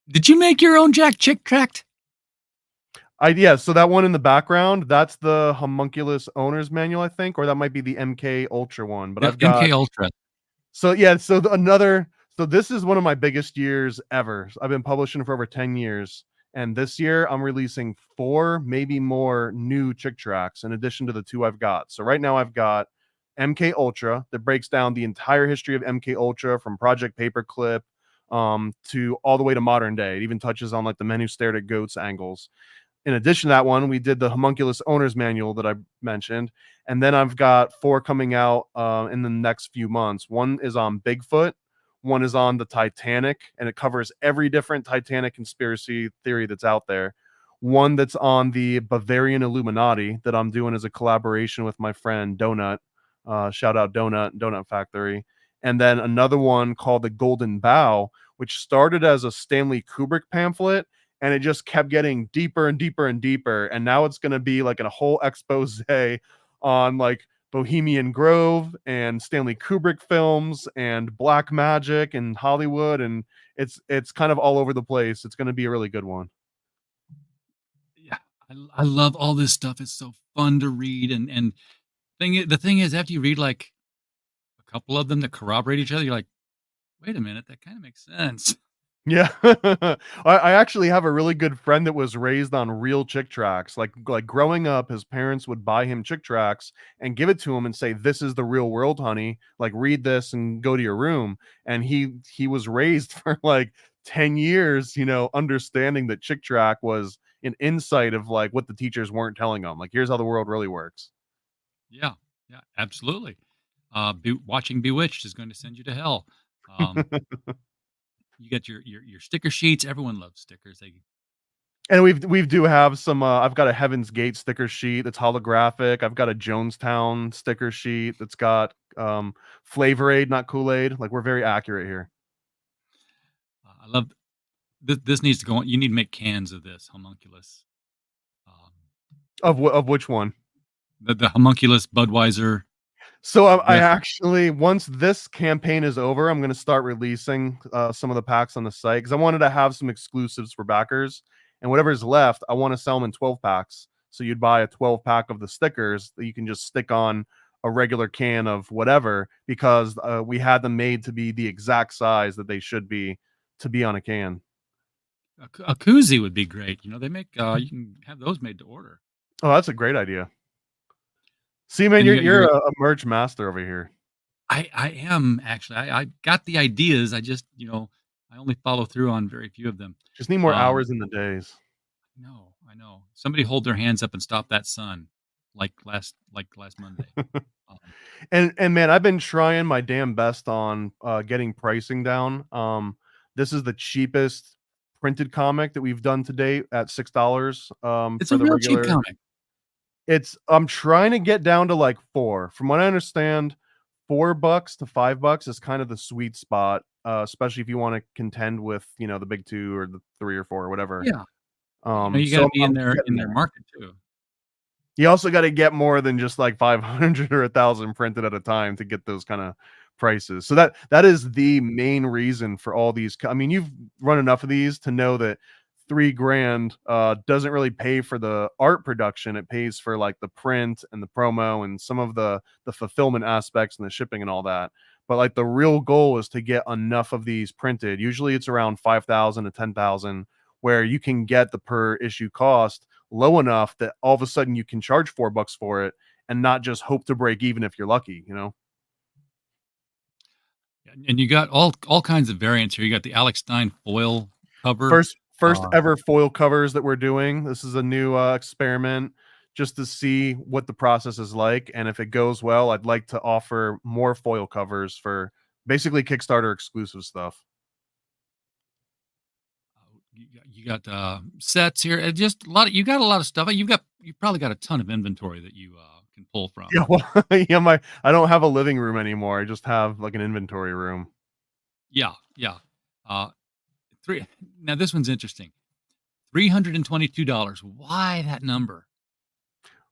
Did you make your own Jack Chick tract? Yeah, so that one in the background, that's the Homunculus Owner's Manual, I think, or that might be the MK Ultra one, but Yep, I've got MK Ultra. so yeah, so another so this is one of my biggest years ever. I've been publishing for over 10 years, and this year I'm releasing 4, maybe more new chick tracks in addition to the 2 I've got. So right now I've got MK Ultra that breaks down the entire history of MK Ultra from Project Paperclip to all the way to modern day. It even touches on like the men who stared at goats angles. In addition to that one, we did the Homunculus Owner's Manual that I mentioned, and then I've got 4 coming out in the next few months. One is on Bigfoot, one is on the Titanic, and it covers every different Titanic conspiracy theory that's out there. One that's on the Bavarian Illuminati that I'm doing as a collaboration with my friend Donut. Shout out Donut Factory. And then another one called the Golden Bough, which started as a Stanley Kubrick pamphlet and it just kept getting deeper and deeper and deeper. And now it's going to be like a whole expose on like Bohemian Grove and Stanley Kubrick films and black magic and Hollywood. And it's kind of all over the place. It's going to be a really good one. Yeah, I love all this stuff. It's so fun to read, and the thing is, after you read like a couple of them that corroborate each other, you're like, wait a minute, that kind of makes sense. Yeah. I actually have a really good friend that was raised on real chick tracks. Like growing up, his parents would buy him chick tracks and give it to him and say, "This is the real world, honey. Like read this and go to your room." And he was raised for like 10 years, understanding that chick track was an insight of like what the teachers weren't telling him. Like here's how the world really works. Yeah, yeah, absolutely. Watching Bewitched is going to send you to hell. Um, you get your sticker sheets. Everyone loves stickers. And we do have some I've got a Heaven's Gate sticker sheet that's holographic. I've got a Jonestown sticker sheet that's got Flavor Aid, not Kool-Aid. Like we're very accurate here. I love this. Needs to go on. You need to make cans of this homunculus. Of which one? The homunculus Budweiser. So I actually, once this campaign is over, I'm going to start releasing some of the packs on the site because I wanted to have some exclusives for backers. And whatever's left, I want to sell them in 12 packs. So you'd buy a 12 pack of the stickers that you can just stick on a regular can of whatever because we had them made to be the exact size that they should be to be on a can. A koozie would be great. They make you can have those made to order. Oh, that's a great idea. See, man, you're a merch master over here. I am actually. I got the ideas. I just, I only follow through on very few of them. Just need more hours in the days. I know. Somebody hold their hands up and stop that sun, like last Monday. And man, I've been trying my damn best on getting pricing down. This is the cheapest printed comic that we've done to date at $6. It's a real cheap comic. I'm trying to get down to like 4. From what I understand, $4 to $5 is kind of the sweet spot, especially if you want to contend with the big 2 or the 3 or 4 or whatever. Yeah. You got to be in their market too. You also got to get more than just like 500 or 1,000 printed at a time to get those kind of prices. So that is the main reason for all these. I mean, you've run enough of these to know that $3,000 doesn't really pay for the art production. It pays for like the print and the promo and some of the fulfillment aspects and the shipping and all that. But like the real goal is to get enough of these printed. Usually it's around 5,000 to 10,000 where you can get the per issue cost low enough that all of a sudden you can charge $4 for it and not just hope to break even if you're lucky, And you got all kinds of variants here. You got the Alex Stein foil cover. First ever foil covers that we're doing. This is a new experiment just to see what the process is like. And if it goes well, I'd like to offer more foil covers for basically Kickstarter exclusive stuff. You got sets here. Just you got a lot of stuff. You probably got a ton of inventory that you can pull from. Yeah, well, I don't have a living room anymore. I just have like an inventory room. Yeah. Now this one's interesting. $322. Why that number?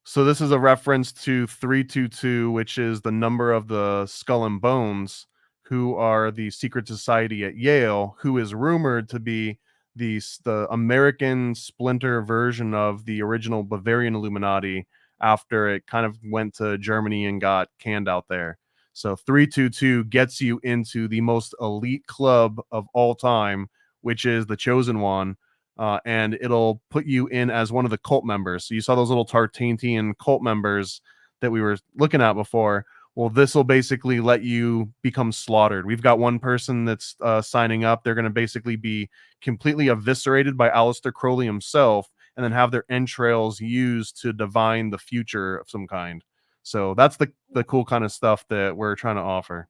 So this is a reference to 322, which is the number of the Skull and Bones, who are the secret society at Yale, who is rumored to be the American splinter version of the original Bavarian Illuminati after it kind of went to Germany and got canned out there. So 322 gets you into the most elite club of all time, which is the Chosen One, and it'll put you in as one of the cult members. So you saw those little Tartantian cult members that we were looking at before. Well, this will basically let you become slaughtered. We've got one person that's signing up. They're going to basically be completely eviscerated by Aleister Crowley himself, and then have their entrails used to divine the future of some kind. So that's the cool kind of stuff that we're trying to offer.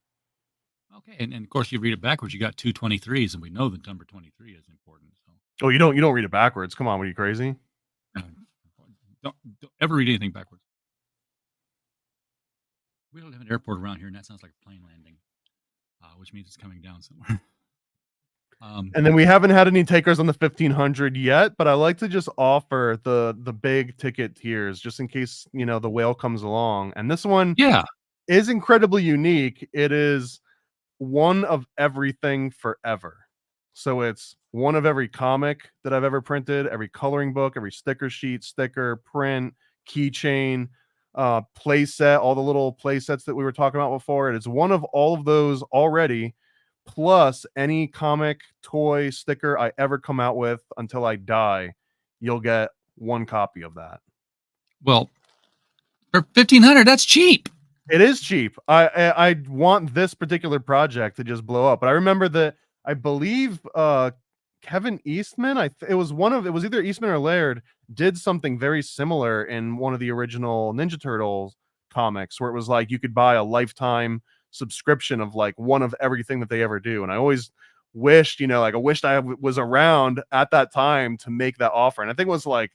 Okay, and of course you read it backwards. You got 223s, and we know the number 23 is important. So Oh, you don't read it backwards. Come on, what are you, crazy? don't ever read anything backwards. We don't have an airport around here, and that sounds like a plane landing, which means it's coming down somewhere. And then we haven't had any takers on the 1500 yet, but I like to just offer the big ticket tiers just in case, you know, the whale comes along. And this one is incredibly unique. It is one of everything forever. So it's one of every comic that I've ever printed, every coloring book, every sticker sheet, sticker, print, keychain, play set, all the little play sets that we were talking about before. It is one of all of those already, plus any comic, toy, sticker I ever come out with until I die. You'll get one copy of that. Well, for 1500, that's cheap. It is cheap. I want this particular project to just blow up. But I remember that I believe Kevin Eastman, it was either Eastman or Laird, did something very similar in one of the original Ninja Turtles comics, where it was like you could buy a lifetime subscription of like one of everything that they ever do. And I always wished, you know, like I wished I was around at that time to make that offer. And I think it was like,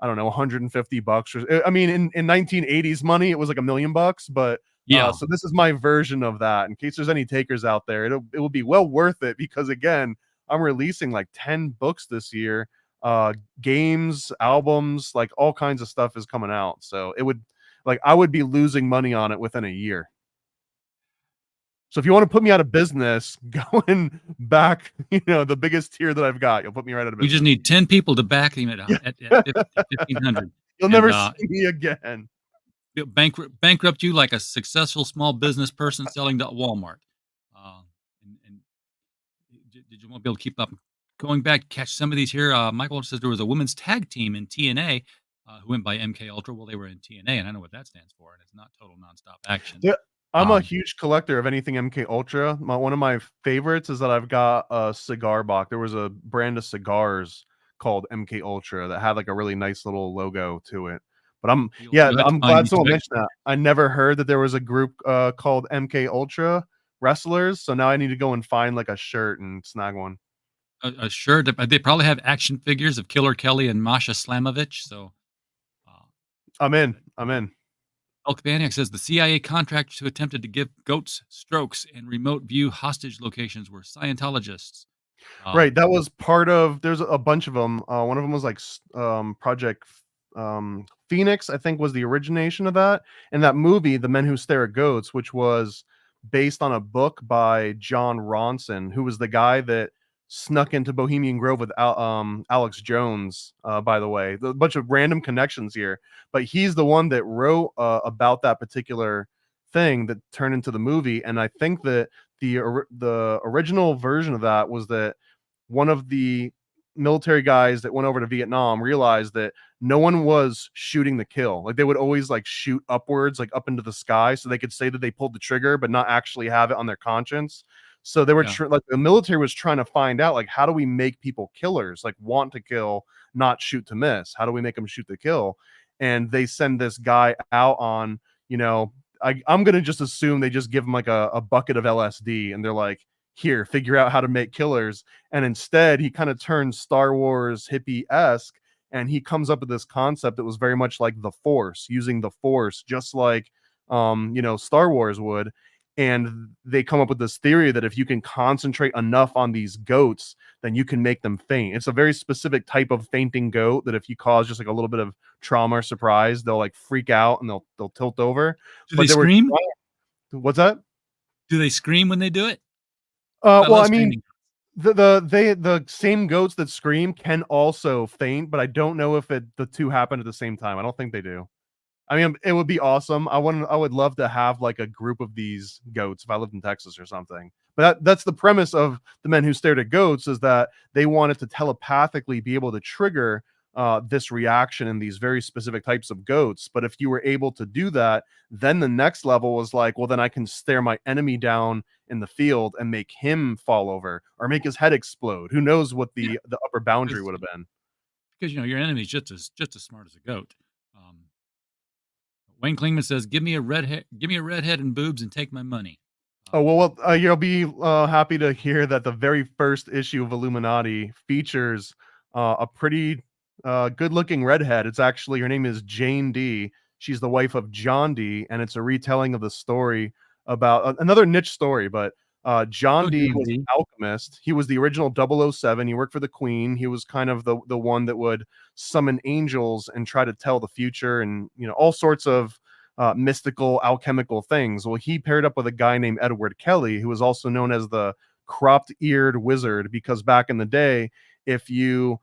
I don't know, $150 or, I mean, in 1980s money, it was like $1 million, but so this is my version of that. In case there's any takers out there, it will be well worth it, because again, I'm releasing like 10 books this year, games, albums, like all kinds of stuff is coming out. So it would, like, I would be losing money on it within a year. So if you want to put me out of business, going back, you know, the biggest tier that I've got, you'll put me right out of business. We just need 10 people to back him at 1500. You'll never see me again. Bankrupt you like a successful small business person selling to Walmart. And did you want to be able to keep up? Going back, catch some of these here. Michael says there was a women's tag team in TNA who went by MK Ultra. Well, they were in TNA, and I know what that stands for, and it's not Total Nonstop Action. Yeah. I'm a huge collector of anything MK Ultra. One of my favorites is that I've got a cigar box. There was a brand of cigars called MK Ultra that had like a really nice little logo to it. But I'm glad someone mentioned that. I never heard that there was a group called MK Ultra Wrestlers. So now I need to go and find like a shirt and snag one. A shirt. They probably have action figures of Killer Kelly and Masha Slamovich. So I'm in. Elk Baniak says the CIA contractors who attempted to give goats strokes in remote view hostage locations were Scientologists. Right. That was part of, there's a bunch of them. One of them was like Project Phoenix, I think, was the origination of that. And that movie, The Men Who Stare at Goats, which was based on a book by John Ronson, who was the guy that snuck into Bohemian Grove with Alex Jones, by the way. A bunch of random connections here. But he's the one that wrote about that particular thing that turned into the movie. And I think that the original version of that was that one of the military guys that went over to Vietnam realized that no one was shooting the kill. Like they would always like shoot upwards, like up into the sky, so they could say that they pulled the trigger, but not actually have it on their conscience. So they were like the military was trying to find out, like, how do we make people killers, like want to kill, not shoot to miss? How do we make them shoot to kill? And they send this guy out on, you know, I'm going to just assume they just give him like a bucket of LSD and they're like, here, figure out how to make killers. And instead he kind of turns Star Wars hippie-esque, and he comes up with this concept that was very much like the Force, using the Force, just like, you know, Star Wars would. And they come up with this theory that if you can concentrate enough on these goats, then you can make them faint. It's a very specific type of fainting goat that if you cause just like a little bit of trauma or surprise, they'll like freak out and they'll tilt over. Do they scream? What's that? Do they scream when they do it? Well, I mean, The same goats that scream can also faint, but I don't know if the two happen at the same time. I don't think they do. I mean, it would be awesome. I would love to have like a group of these goats if I lived in Texas or something. But that's the premise of The Men Who Stared at Goats, is that they wanted to telepathically be able to trigger this reaction in these very specific types of goats. But if you were able to do that, then the next level was like, well, then I can stare my enemy down in the field and make him fall over or make his head explode. Who knows what the upper boundary would have been? Because your enemy's just as smart as a goat. Wayne Klingman says, "Give me a redhead and boobs, and take my money." Oh well, you'll be happy to hear that the very first issue of Illuminati features a pretty good-looking redhead. It's actually, her name is Jane D. She's the wife of John D, and it's a retelling of the story about another niche story. But John D was an alchemist. He was the original 007. He worked for the Queen. He was kind of the one that would summon angels and try to tell the future, and all sorts of mystical alchemical things. Well, he paired up with a guy named Edward Kelly, who was also known as the cropped-eared wizard, because back in the day, if you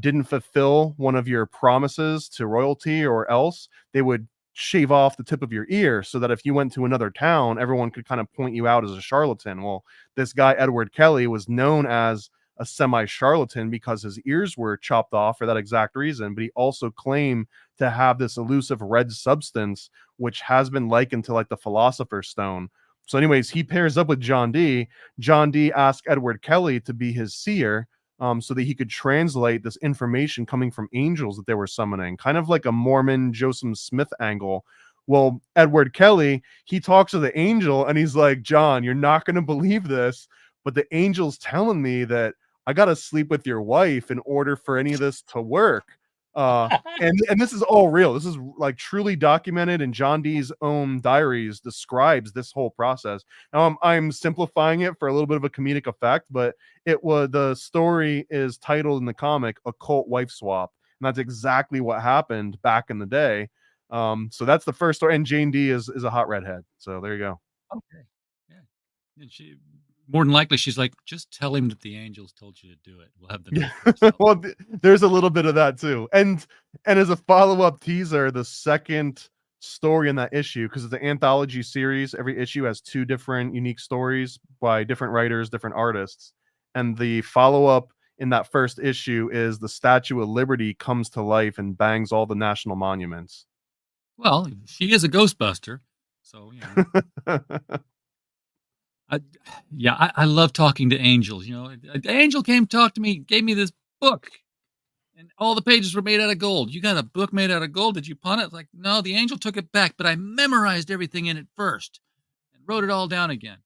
didn't fulfill one of your promises to royalty or else, they would shave off the tip of your ear, so that if you went to another town, everyone could kind of point you out as a charlatan. Well, this guy, Edward Kelly, was known as a semi-charlatan because his ears were chopped off for that exact reason, but he also claimed to have this elusive red substance, which has been likened to like the Philosopher's Stone. So anyways, he pairs up with John D. John D asked Edward Kelly to be his seer, so that he could translate this information coming from angels that they were summoning, kind of like a Mormon Joseph Smith angle. Well, Edward Kelly, he talks to the angel and he's like, John, you're not going to believe this, but the angel's telling me that I got to sleep with your wife in order for any of this to work. And this is all real. This is like truly documented, and John D's own diaries describes this whole process. Now I'm simplifying it for a little bit of a comedic effect, but the story is titled in the comic Occult Wife Swap, and that's exactly what happened back in the day. So that's the first story, and Jane D is a hot redhead. So there you go. Okay, yeah, and she, more than likely, she's like, just tell him that the angels told you to do it. We'll have the Yeah. Well, there's a little bit of that too, and as a follow-up teaser, the second story in that issue, because it's an anthology series, every issue has two different unique stories by different writers, different artists, and the follow-up in that first issue is the Statue of Liberty comes to life and bangs all the national monuments. Well, she is a Ghostbuster, so I love talking to angels. An angel came to talk to me, gave me this book, and all the pages were made out of gold. You got a book made out of gold? Did you pawn it? It's like, no, the angel took it back, but I memorized everything in it first and wrote it all down again.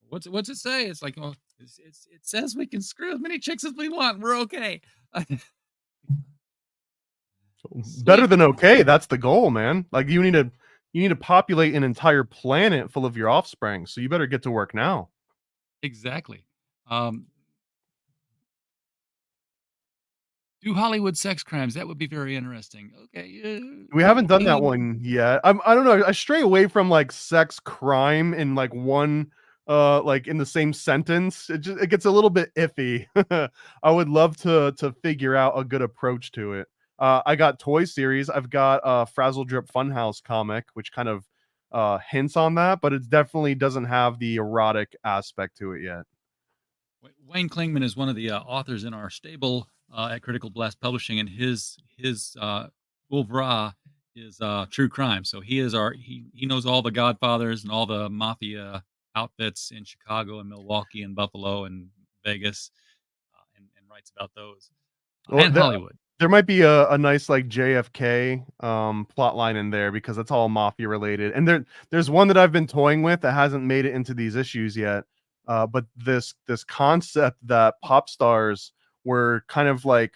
What's it say? It's like, well, it says we can screw as many chicks as we want. We're okay. Better than okay. That's the goal, man. Like you need to populate an entire planet full of your offspring. So you better get to work now. Exactly. Do Hollywood sex crimes? That would be very interesting. Okay. We haven't done that one yet. I don't know. I stray away from like sex crime in like one like in the same sentence. It gets a little bit iffy. I would love to figure out a good approach to it. I got toy series. I've got a Frazzle Drip Funhouse comic, which kind of hints on that, but it definitely doesn't have the erotic aspect to it yet. Wayne Klingman is one of the authors in our stable at Critical Blast Publishing, and his oeuvre is true crime. So he knows all the Godfathers and all the mafia outfits in Chicago and Milwaukee and Buffalo and Vegas, and writes about those and Hollywood. There might be a nice like JFK plot line in there, because that's all mafia related. And there's one that I've been toying with that hasn't made it into these issues yet. But this concept that pop stars were kind of like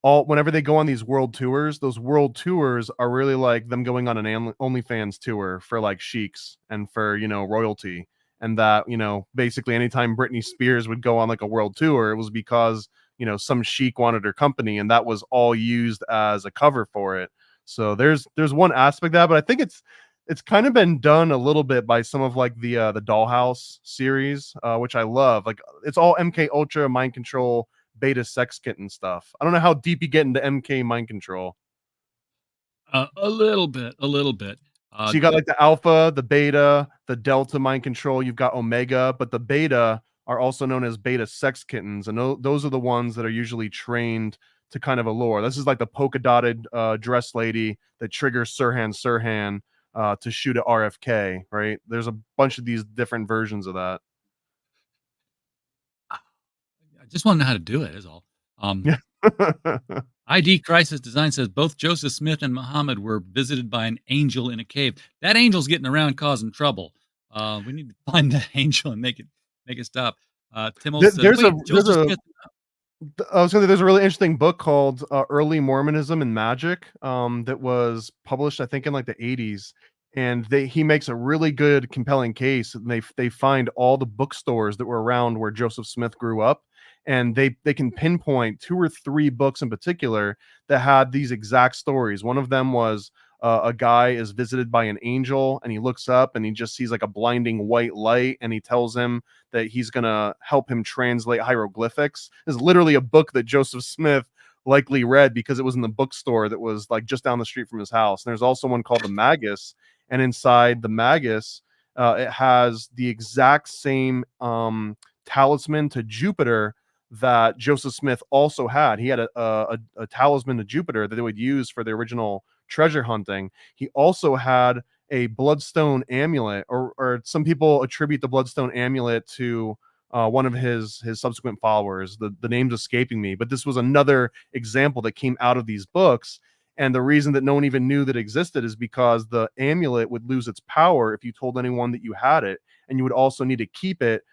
whenever they go on these world tours, those world tours are really like them going on an OnlyFans tour for like sheiks and for, royalty. And that, basically anytime Britney Spears would go on like a world tour, it was because some sheik wanted her company, and that was all used as a cover for it. So there's one aspect of that, but I think it's kind of been done a little bit by some of like the Dollhouse series, which I love. Like it's all MK Ultra mind control beta sex kitten stuff. I don't know how deep you get into MK mind control. A little bit, a little bit. So you got like the alpha, the beta, the delta mind control. You've got omega, but the beta are also known as beta sex kittens, and those are the ones that are usually trained to kind of allure. This is like the polka dotted dress lady that triggers Sirhan to shoot at RFK. Right? There's a bunch of these different versions of that. I just want to know how to do it. Is all. Yeah. ID Crisis Design says both Joseph Smith and Muhammad were visited by an angel in a cave. That angel's getting around causing trouble. We need to find that angel and make it stop. Tim says, there's a Smith. I was going to say there's a really interesting book called Early Mormonism and Magic that was published, I think, in like the 80s. And he makes a really good, compelling case. And they find all the bookstores that were around where Joseph Smith grew up. And they can pinpoint 2 or 3 books in particular that had these exact stories. One of them was a guy is visited by an angel and he looks up and he just sees like a blinding white light and he tells him that he's going to help him translate hieroglyphics. This is literally a book that Joseph Smith likely read because it was in the bookstore that was like just down the street from his house. And there's also one called the Magus, and inside the Magus it has the exact same talisman to Jupiter that Joseph Smith also had. He had a talisman to Jupiter that they would use for the original treasure hunting. He also had a bloodstone amulet, or some people attribute the bloodstone amulet to one of his subsequent followers. The name's escaping me, but this was another example that came out of these books. And the reason that no one even knew that existed is because the amulet would lose its power if you told anyone that you had it, and you would also need to keep it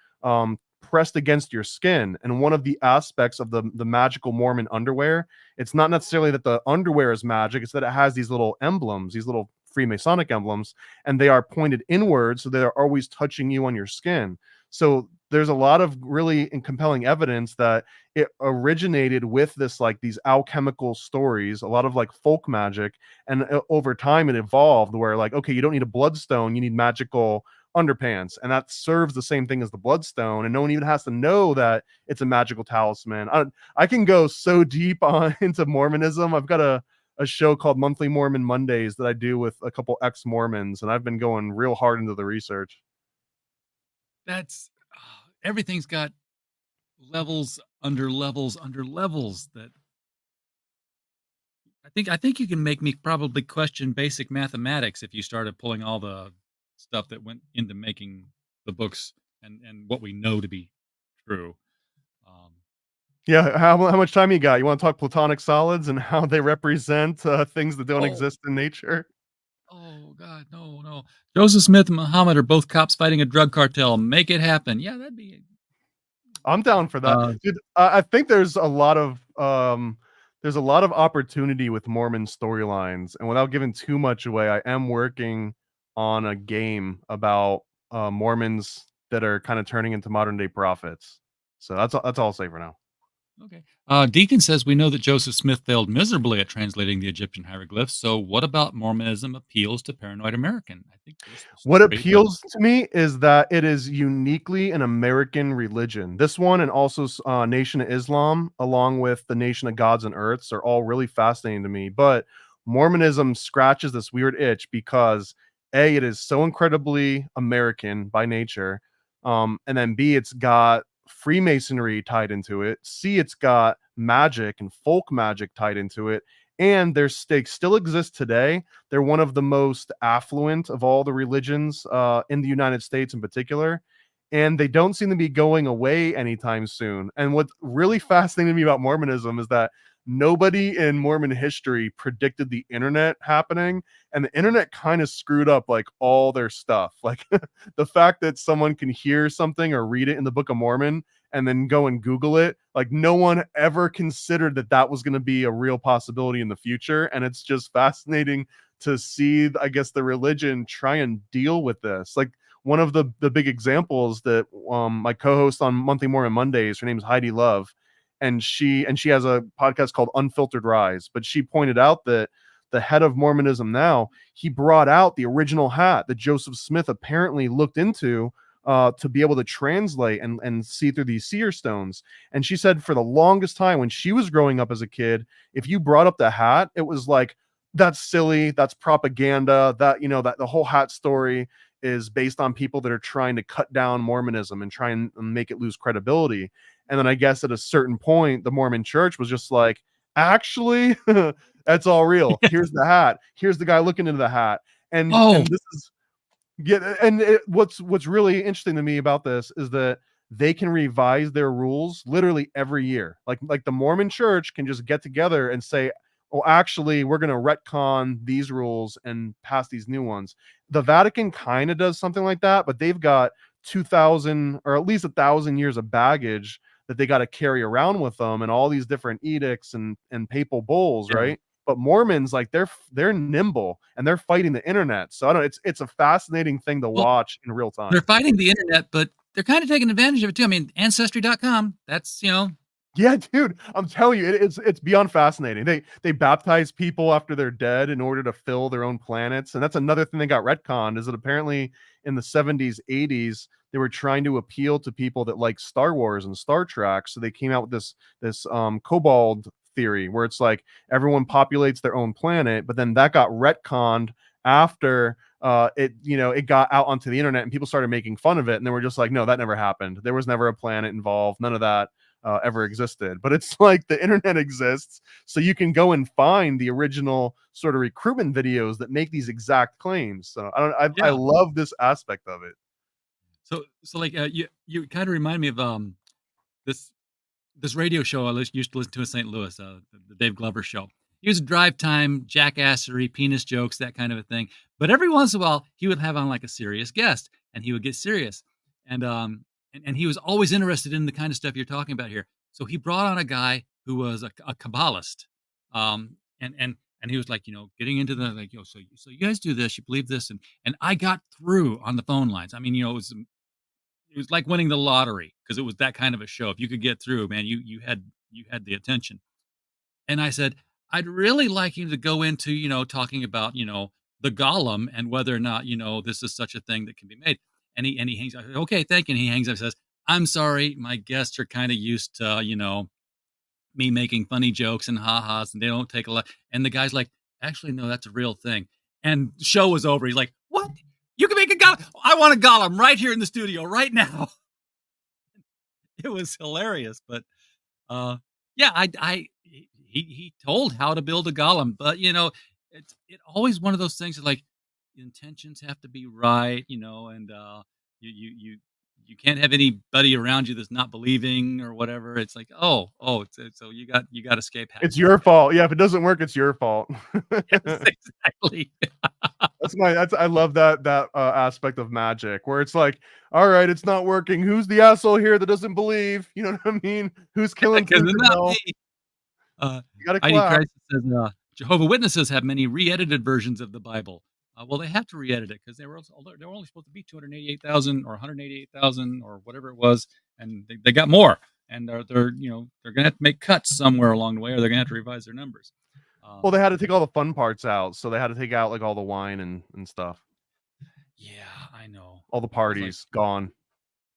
pressed against your skin. And one of the aspects of the magical Mormon underwear, it's not necessarily that the underwear is magic, it's that it has these little emblems, these little Freemasonic emblems, and they are pointed inward, so they're always touching you on your skin. So there's a lot of really compelling evidence that it originated with this, like these alchemical stories, a lot of like folk magic, and over time it evolved where like, okay, you don't need a bloodstone, you need magical underpants, and that serves the same thing as the bloodstone, and no one even has to know that it's a magical talisman. I can go so deep on into Mormonism. I've got a show called Monthly Mormon Mondays that I do with a couple ex-Mormons, and I've been going real hard into the research. That's everything's got levels under levels under levels. That I think you can make me probably question basic mathematics if you started pulling all the stuff that went into making the books and what we know to be true. Yeah, how much time you got? You want to talk platonic solids and how they represent things that don't exist in nature? Oh God, no. Joseph Smith and Muhammad are both cops fighting a drug cartel. Make it happen. Yeah, that'd be. I'm down for that. Dude, I think there's a lot of opportunity with Mormon storylines, and without giving too much away, I am working on a game about Mormons that are kind of turning into modern day prophets. So that's all I'll say for now. Okay. Deacon says we know that Joseph Smith failed miserably at translating the Egyptian hieroglyphs. So what about Mormonism appeals to paranoid American? I think what appeals to me is that it is uniquely an American religion. This one, and also Nation of Islam, along with the Nation of Gods and Earths, are all really fascinating to me. But Mormonism scratches this weird itch because A, it is so incredibly American by nature, and then B, it's got Freemasonry tied into it. C, it's got magic and folk magic tied into it, and their stakes still exist today. They're one of the most affluent of all the religions in the United States in particular, and they don't seem to be going away anytime soon. And what's really fascinating to me about Mormonism is that nobody in Mormon history predicted the internet happening, and the internet kind of screwed up like all their stuff. Like the fact that someone can hear something or read it in the Book of Mormon and then go and Google it, like no one ever considered that that was going to be a real possibility in the future. And it's just fascinating to see, I guess, the religion try and deal with this. Like one of the big examples that my co-host on Monthly Mormon Mondays, her name is Heidi Love, and she has a podcast called Unfiltered Rise, but she pointed out that the head of Mormonism now, he brought out the original hat that Joseph Smith apparently looked into to be able to translate and see through these seer stones. And she said for the longest time when she was growing up as a kid, if you brought up the hat, it was like, that's silly, that's propaganda, that, you know, that the whole hat story is based on people that are trying to cut down Mormonism and try and make it lose credibility. And then I guess at a certain point, the Mormon church was just like, actually, that's all real. Here's the hat. Here's the guy looking into the hat. And this is what's really interesting to me about this is that they can revise their rules literally every year. Like the Mormon church can just get together and say, oh, actually, we're going to retcon these rules and pass these new ones. The Vatican kind of does something like that, but they've got 2,000 or at least 1,000 years of baggage that they got to carry around with them, and all these different edicts and papal bulls, right? But Mormons, like they're nimble and they're fighting the internet. So I don't know, it's a fascinating thing to watch in real time. They're fighting the internet, but they're kind of taking advantage of it too. I mean, Ancestry.com, that's, you know. Yeah, dude, I'm telling you, it's beyond fascinating. They baptize people after they're dead in order to fill their own planets. And that's another thing they got retconned, is that apparently in the 70s, 80s, they were trying to appeal to people that like Star Wars and Star Trek. So they came out with this kobold theory where it's like everyone populates their own planet, but then that got retconned after it got out onto the internet and people started making fun of it, and they were just like, no, that never happened. There was never a planet involved. None of that ever existed. But it's like the internet exists, so you can go and find the original sort of recruitment videos that make these exact claims. So I love this aspect of it. So like you kind of remind me of this radio show I used to listen to in St. Louis, the Dave Glover show. He was drive time, jackassery, penis jokes, that kind of a thing. But every once in a while, he would have on like a serious guest, and he would get serious. And he was always interested in the kind of stuff you're talking about here. So he brought on a guy who was a Kabbalist, and he was like, getting into the like, so you guys do this, you believe this, and I got through on the phone lines. I mean, it was like winning the lottery, because it was that kind of a show. If you could get through, man, you had the attention. And I said, I'd really like you to go into, talking about, the golem and whether or not, this is such a thing that can be made. And he hangs up. Okay, thank you. And he hangs up and says, I'm sorry, my guests are kind of used to, me making funny jokes and ha-has, and they don't take a lot. And the guy's like, actually, no, that's a real thing. And the show was over. He's like, what? You can make a golem? I want a golem right here in the studio right now. It was hilarious. But he told how to build a golem. But, it's always one of those things that, like, intentions have to be right, and you can't have anybody around you that's not believing or whatever. It's like, so you got escape hatch. It's your fault. Yeah, if it doesn't work, it's your fault. Yes, exactly. I love that aspect of magic where it's like, all right, it's not working. Who's the asshole here that doesn't believe? You know what I mean? Who's killing Because it's not me. You gotta ID clap. Christ says Jehovah's Witnesses have many re-edited versions of the Bible. Well, they have to re-edit it because they were only supposed to be 288,000 or 188,000 or whatever it was, and they got more. And they're going to have to make cuts somewhere along the way, or they're going to have to revise their numbers. Well, they had to take all the fun parts out, so they had to take out like all the wine and stuff. Yeah, I know. All the parties gone.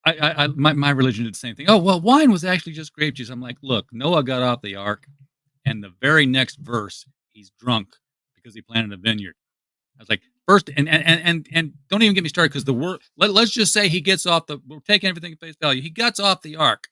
My religion did the same thing. Oh, well, wine was actually just grape juice. I'm like, look, Noah got off the ark, and the very next verse, he's drunk because he planted a vineyard. I was like, first, and don't even get me started, because the world. Let's just say he gets off we're taking everything at face value. He gets off the ark,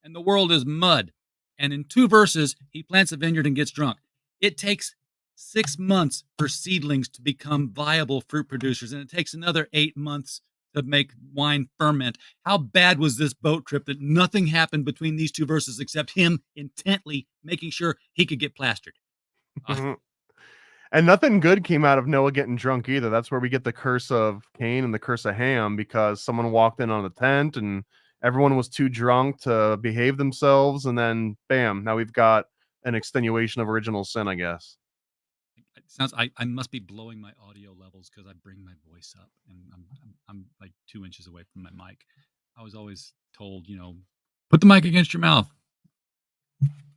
and the world is mud. And in 2 verses, he plants a vineyard and gets drunk. It takes 6 months for seedlings to become viable fruit producers, and it takes another 8 months to make wine ferment. How bad was this boat trip that nothing happened between these 2 verses except him intently making sure he could get plastered? And nothing good came out of Noah getting drunk either. That's where we get the curse of Cain and the curse of Ham, because someone walked in on the tent and everyone was too drunk to behave themselves. And then, bam, now we've got an extenuation of original sin, I guess. It sounds. I must be blowing my audio levels because I bring my voice up, and I'm like 2 inches away from my mic. I was always told, put the mic against your mouth.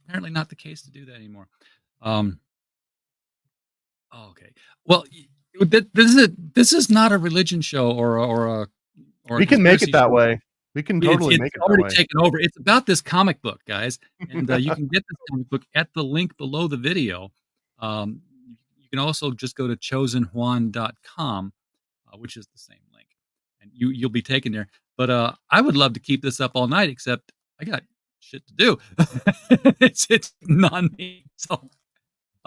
Apparently not the case to do that anymore. Oh, okay. Well, this is not a religion show or a We can make it conspiracy that show. way. We can totally It's make it that already way. taken over. It's about this comic book, guys, and you can get this comic book at the link below the video. Um, you can also just go to chosenjuan.com, which is the same link, and you'll be taken there. But I would love to keep this up all night, except I got shit to do. It's not me. So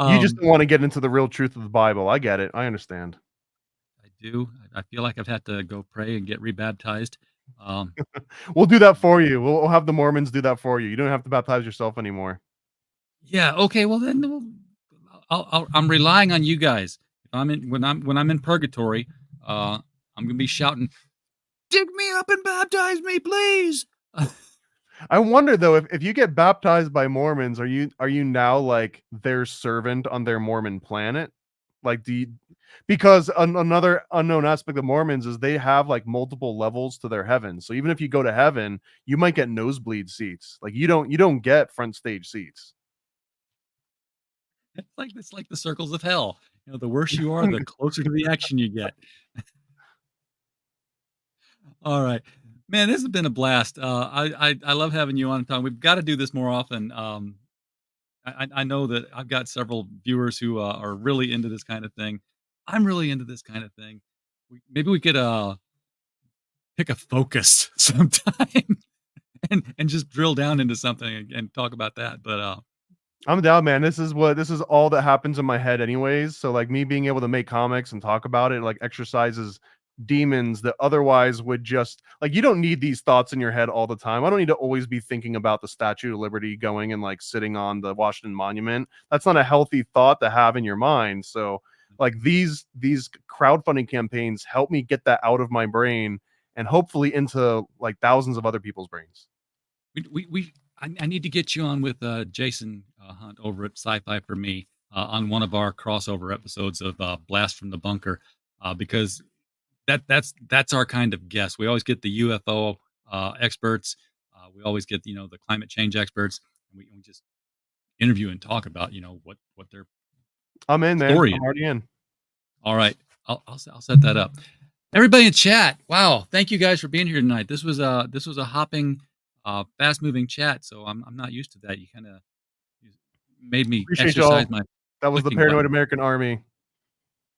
You just um, don't want to get into the real truth of the Bible. I get it. I understand. I do. I feel like I've had to go pray and get rebaptized. Um, We'll do that for you. We'll have the Mormons do that for you. You don't have to baptize yourself anymore. yeah. Okay. Well, then I'm relying on you guys. If when I'm in purgatory, I'm gonna be shouting, "Dig me up and baptize me, please." I wonder though, if you get baptized by Mormons, are you now like their servant on their Mormon planet? Like, because another unknown aspect of Mormons is they have like multiple levels to their heaven. So even if you go to heaven, you might get nosebleed seats. Like you don't get front stage seats. It's like the circles of hell. You know, the worse you are, the closer to the action you get. All right, man, this has been a blast. I love having you on, Tom. We've got to do this more often. I know that I've got several viewers who are really into this kind of thing. I'm really into this kind of thing. Maybe we could pick a focus sometime and just drill down into something and talk about that. But I'm down, man. This is all that happens in my head anyways. So like me being able to make comics and talk about it like exercises demons that otherwise would just like you don't need these thoughts in your head all the time. I don't need to always be thinking about the Statue of Liberty going and like sitting on the Washington Monument. That's not a healthy thought to have in your mind. So like these crowdfunding campaigns help me get that out of my brain and hopefully into like thousands of other people's brains. I need to get you on with Jason Hunt over at Sci-Fi for Me on one of our crossover episodes of Blast from the Bunker because that's our kind of guest. We always get the UFO experts. We always get the climate change experts. And we just interview and talk about what their I'm in, man. story I'm is. already in. All right, I'll set that up. Everybody in chat, wow! Thank you guys for being here tonight. This was a hopping, fast moving chat. So I'm not used to that. You kind of made me Appreciate y'all. exercise my. That was the clicking Paranoid button. American Army.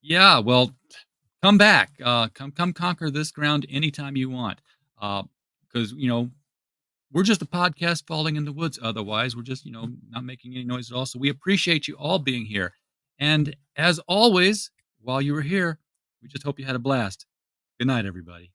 Yeah, well, come back. Come conquer this ground anytime you want. Because we're just a podcast falling in the woods. Otherwise, we're just not making any noise at all. So we appreciate you all being here. And as always, while you were here, we just hope you had a blast. Good night, everybody.